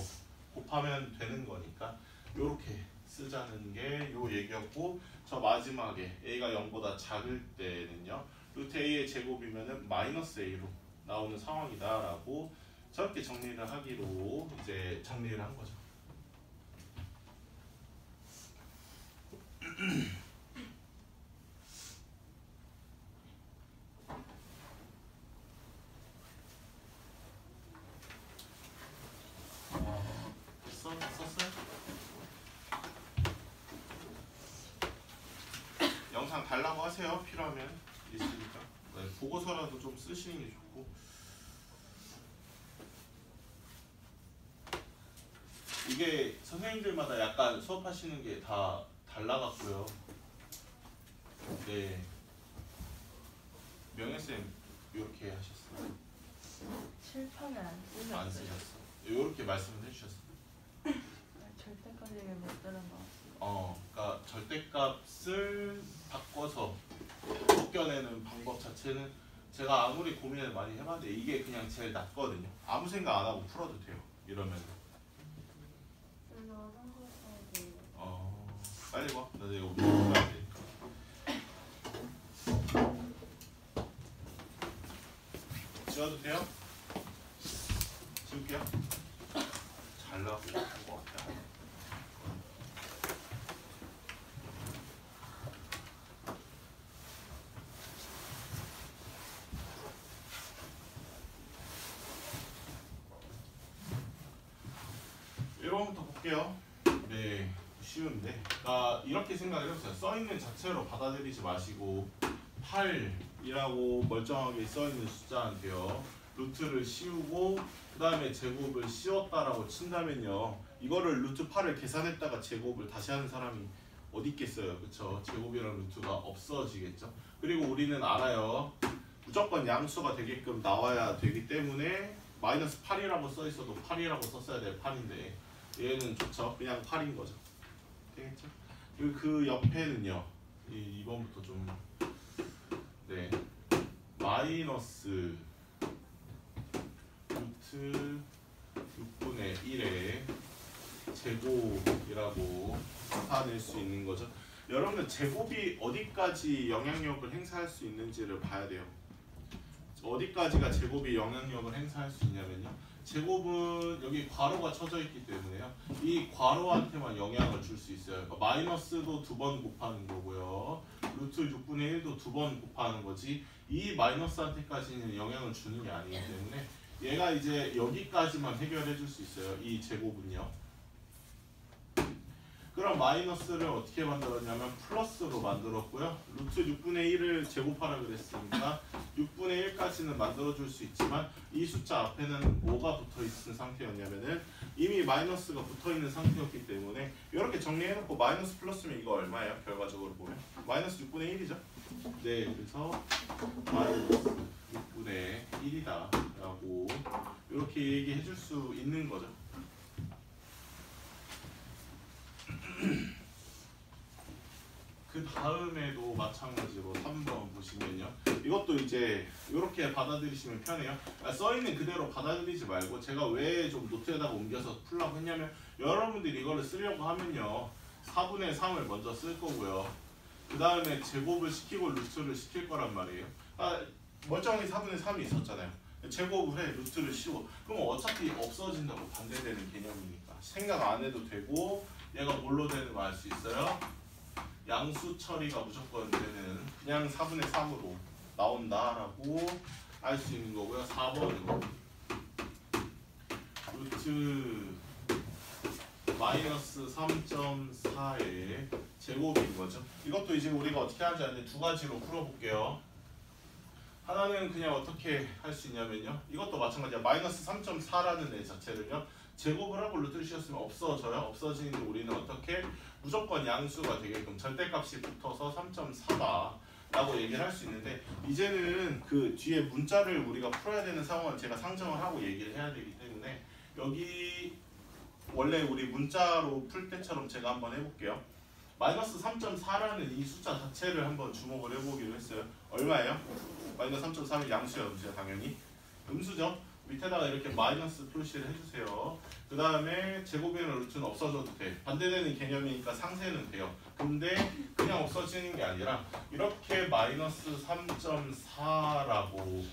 곱하면 되는 거니까 요렇게 쓰자는 게 요 얘기였고 저 마지막에 A가 0보다 작을 때는요 루트 A의 제곱이면은 마이너스 A로 나오는 상황이다 라고 저렇게 정리를 하기로 이제 정리를 한 거죠. 썼어요? 영상 달라고 하세요. 필요하면 있으니까. 네, 보고서라도 좀 쓰시는 게 좋고. 이게 선생님들마다 약간 수업하시는 게 다 달라갖고요. 네. 명예쌤 이렇게 하셨어요. 칠판을 안 쓰셨어요. 안 쓰셨어. 이렇게 말씀을 해주셨어요. 절대까지를 못 들어봤어요. 그러니까 절대값을 바꿔서 벗겨내는 방법 자체는 제가 아무리 고민을 많이 해봤는데 이게 그냥 제일 낫거든요. 아무 생각 안 하고 풀어도 돼요. 이러면. 빨리 봐. 나 이거 풀어야 돼. 지워도 돼요? 지울게요. 잘 나왔고 것 같아. 이번부터 볼게요. 네, 쉬운데. 그러니까 이렇게 생각을 해보세요. 써있는 자체로 받아들이지 마시고 8이라고 멀쩡하게 써있는 숫자한테요. 루트를 씌우고 그 다음에 제곱을 씌웠다라고 친다면요. 이거를 루트 8을 계산했다가 제곱을 다시 하는 사람이 어디 있겠어요. 그쵸? 제곱이랑 루트가 없어지겠죠. 그리고 우리는 알아요. 무조건 양수가 되게끔 나와야 되기 때문에 마이너스 8이라고 써있어도 8이라고 썼어야 될 판인데 얘는 좋죠. 그냥 8인 거죠. 되겠죠? 그리고 그 옆에는요. 이번부터 좀 네 마이너스 루트 6분의 1의 제곱이라고 나타낼 수 있는 거죠. 여러분은 제곱이 어디까지 영향력을 행사할 수 있는지를 봐야 돼요. 어디까지가 제곱이 영향력을 행사할 수 있냐면요. 제곱은 여기 괄호가 쳐져 있기 때문에요. 이 괄호한테만 영향을 줄 수 있어요. 그러니까 마이너스도 2번 곱하는 거고요. 루트 6분의 1도 2번 곱하는 거지 이 마이너스한테까지는 영향을 주는 게 아니기 때문에 얘가 이제 여기까지만 해결해 줄 수 있어요. 이 제곱은요. 그럼 마이너스를 어떻게 만들었냐면 플러스로 만들었고요. 루트 6분의 1을 제곱하라 그랬으니까 6분의 1까지는 만들어줄 수 있지만 이 숫자 앞에는 뭐가 붙어있는 상태였냐면은 이미 마이너스가 붙어있는 상태였기 때문에 이렇게 정리해놓고 마이너스 플러스면 이거 얼마예요? 결과적으로 보면 마이너스 6분의 1이죠. 네, 그래서 마이너스 6분의 1이다 라고 이렇게 얘기해 줄 수 있는 거죠. 그 다음에도 마찬가지로 3번 보시면요. 이것도 이제 이렇게 받아들이시면 편해요. 써있는 그대로 받아들이지 말고 제가 왜 좀 노트에다가 옮겨서 풀라고 했냐면 여러분들이 이거를 쓰려고 하면요. 4분의 3을 먼저 쓸 거고요. 그 다음에 제곱을 시키고 루트를 시킬 거란 말이에요. 멀쩡히 4분의 3이 있었잖아요. 제곱을 해, 루트를 씌워. 그럼 어차피 없어진다고 반대되는 개념이니까 생각 안 해도 되고 얘가 뭘로 되는 거 알 수 있어요? 양수 처리가 무조건 되는 그냥 4분의 3으로 나온다라고 알 수 있는 거고요. 4번은 루트 마이너스 3.4의 제곱인 거죠. 이것도 이제 우리가 어떻게 하는지 아는데 두 가지로 풀어볼게요. 하나는 그냥 어떻게 할 수 있냐면요. 이것도 마찬가지야. 마이너스 3.4라는 애 자체를요. 제곱을 하고 루트를 씌웠으면 없어져요. 없어지는데 우리는 어떻게 무조건 양수가 되게끔 절대값이 붙어서 3.4다 라고 얘기를 할 수 있는데 이제는 그 뒤에 문자를 우리가 풀어야 되는 상황은 제가 상정을 하고 얘기를 해야 되기 때문에 여기 원래 우리 문자로 풀 때처럼 제가 한번 해볼게요. 마이너스 3.4라는 이 숫자 자체를 한번 주목을 해보기로 했어요. 얼마예요? 마이너스 3.4는 양수야, 음수야? 당연히 음수죠. 밑에다가 이렇게 마이너스 표시를 해주세요. 그 다음에 제곱이나 루트는 없어져도 돼. 반대되는 개념이니까 상쇄는 돼요. 근데 그냥 없어지는 게 아니라 이렇게 마이너스 3.4라고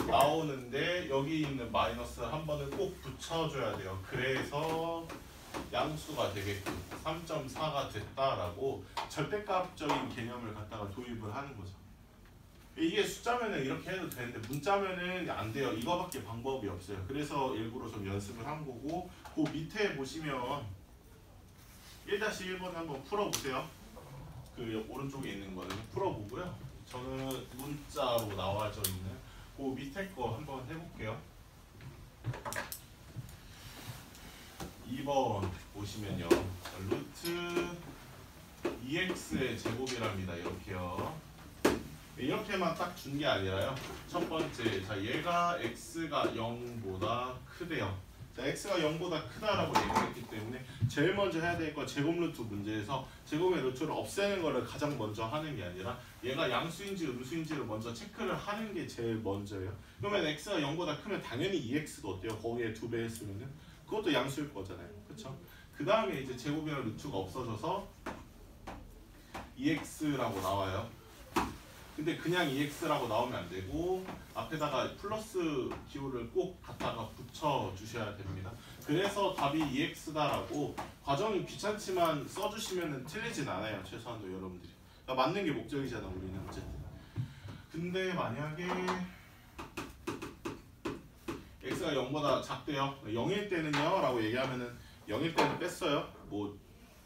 나오는데 여기 있는 마이너스 한 번을 꼭 붙여줘야 돼요. 그래서 양수가 되게끔 3.4가 됐다라고 절대값적인 개념을 갖다가 도입을 하는 거죠. 이게 숫자면은 이렇게 해도 되는데 문자면은 안 돼요. 이거밖에 방법이 없어요. 그래서 일부러 좀 연습을 한 거고 그 밑에 보시면 1-1번 한번 풀어보세요. 그 오른쪽에 있는 거는 풀어보고요. 저는 문자로 나와져 있는 그 밑에 거 한번 해볼게요. 2번 보시면요. 루트 2x의 제곱이랍니다. 이렇게요. 이렇게만 딱 준 게 아니라요. 첫 번째, 자 얘가 x가 0보다 크대요. 자 x가 0보다 크다라고 얘기했기 때문에 제일 먼저 해야 될 건 제곱 루트 문제에서 제곱의 루트를 없애는 거를 가장 먼저 하는 게 아니라 얘가 양수인지 음수인지를 먼저 체크를 하는 게 제일 먼저예요. 그러면 x가 0보다 크면 당연히 2x도 어때요? 거기에 2배 했으면은 그것도 양수일 거잖아요. 그쵸? 그 다음에 이제 제곱이나 루트가 없어져서 2x라고 나와요. 근데 그냥 EX라고 나오면 안 되고 앞에다가 플러스 기호를 꼭 갖다가 붙여 주셔야 됩니다. 그래서 답이 EX다라고 과정이 귀찮지만 써주시면 틀리진 않아요. 최소한도 여러분들이. 그러니까 맞는 게 목적이잖아 우리는 어쨌든. 근데 만약에 X가 0보다 작대요. 0일 때는요 라고 얘기하면은 0일 때는 뺐어요. 뭐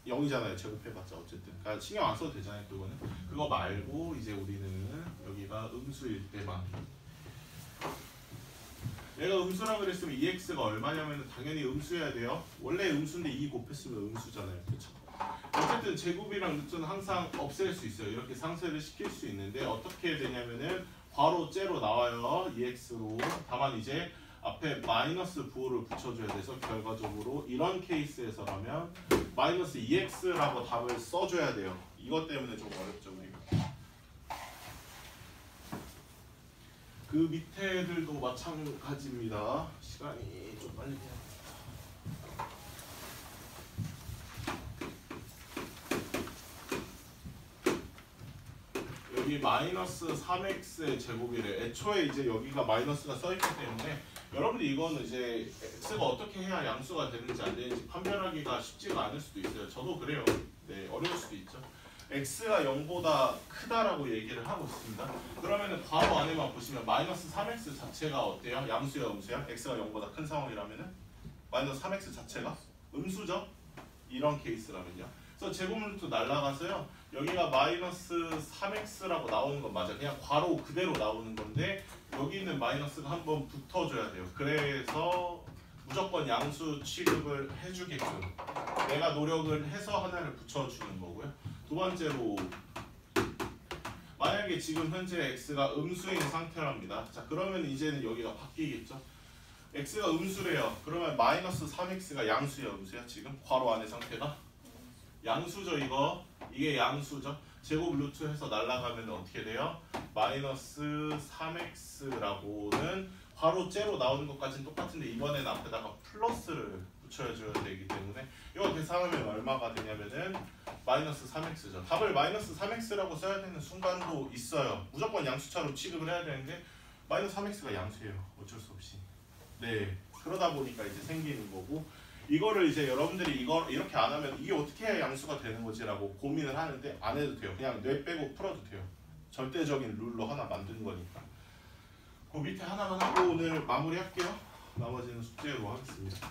0이잖아요. 제곱해봤자 어쨌든. 그러니까 신경 안 써도 되잖아요. 그거는. 그거 말고 이제 우리는 여기가 음수일 때만. 얘가 음수라 그랬으면 2x가 얼마냐면 당연히 음수여야 돼요. 원래 음수인데 2 곱했으면 음수잖아요. 그렇죠? 어쨌든 제곱이랑 루트는 항상 없앨 수 있어요. 이렇게 상쇄를 시킬 수 있는데 어떻게 되냐면은 바로 째로 나와요. 2x로. 다만 이제 앞에 마이너스 부호를 붙여줘야 돼서 결과적으로 이런 케이스에서라면 마이너스 2x라고 답을 써줘야 돼요. 이것 때문에 좀 어렵죠 우리가. 그 밑에 애들도 마찬가지입니다. 시간이 좀 빨리 해야 여기 마이너스 3x의 제곱이래. 애초에 이제 여기가 마이너스가 써있기 때문에 여러분들 이거는 이제 x가 어떻게 해야 양수가 되는지 안 되는지 판별하기가 쉽지가 않을 수도 있어요. 저도 그래요. 네, 어려울 수도 있죠. x가 0보다 크다라고 얘기를 하고 있습니다. 그러면은 바로 안에만 보시면 마이너스 3x 자체가 어때요? 양수야 음수야? x가 0보다 큰 상황이라면은 마이너스 3x 자체가 음수죠? 이런 케이스라면요. 그래서 제곱 루트 날라가서요. 여기가 마이너스 3x라고 나오는 건 맞아. 그냥 괄호 그대로 나오는 건데 여기는 마이너스가 한번 붙어줘야 돼요. 그래서 무조건 양수 취급을 해주게끔 내가 노력을 해서 하나를 붙여주는 거고요. 두 번째로 만약에 지금 현재 x가 음수인 상태랍니다. 자, 그러면 이제는 여기가 바뀌겠죠. x가 음수래요. 그러면 마이너스 3x가 양수야, 음수야? 지금 괄호 안의 상태가 양수죠. 이게 양수죠. 제곱 루트 해서 날아가면 어떻게 돼요? 마이너스 3x라고는 괄호 째로 나오는 것까지는 똑같은데 이번에는 앞에다가 플러스를 붙여줘야 되기 때문에 이거 계산하면 얼마가 되냐면은 마이너스 3x죠. 답을 마이너스 3x라고 써야 되는 순간도 있어요. 무조건 양수차로 취급을 해야 되는데 마이너스 3x가 양수예요. 어쩔 수 없이. 네, 그러다 보니까 이제 생기는 거고, 이거를 이제 여러분들이 이거 이렇게 안 하면 이게 어떻게 해야 양수가 되는 거지라고 고민을 하는데 안 해도 돼요. 그냥 뇌 빼고 풀어도 돼요. 절대적인 룰로 하나 만드는 거니까. 그 밑에 하나만 하고 오늘 마무리할게요. 나머지는 숙제로 하겠습니다.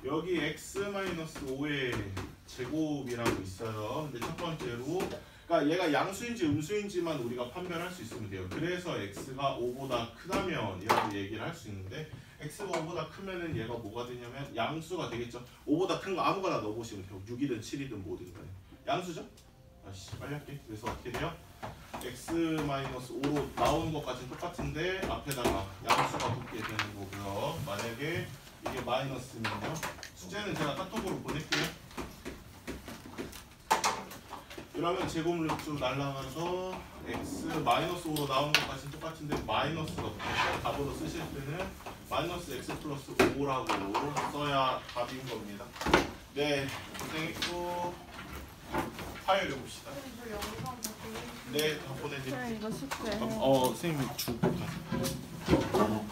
여기 x-5의 제곱이라고 있어요. 근데 첫 번째로 그러니까 얘가 양수인지 음수인지만 우리가 판별할 수 있으면 돼요. 그래서 x가 5보다 크다면 이라고 얘기를 할 수 있는데 x가 5보다 크면은 얘가 뭐가 되냐면 양수가 되겠죠. 5보다 큰 거 아무거나 넣어보시면 돼요. 6이든 7이든 뭐든 간에 양수죠? 아씨 빨리 할게. 그래서 어떻게 돼요? x-5로 나오는 것까지는 똑같은데 앞에다가 양수가 붙게 되는 거고요. 만약에 이게 마이너스면요. 숙제는 제가 카톡으로 보낼게요. 이러면 제곱 루트 날라가서 x-5로 나오는 것까지는 똑같은데 마이너스가 붙어요. 답으로 쓰실 때는 마이너스 x 플러스 5라고 써야 답인 겁니다. 네, 고생했고 화요일에 봅시다. 저 영상 다 보내주세요. 네, 다 보내드릴게요. 이거 숙제. 선생님이 주고 가세요.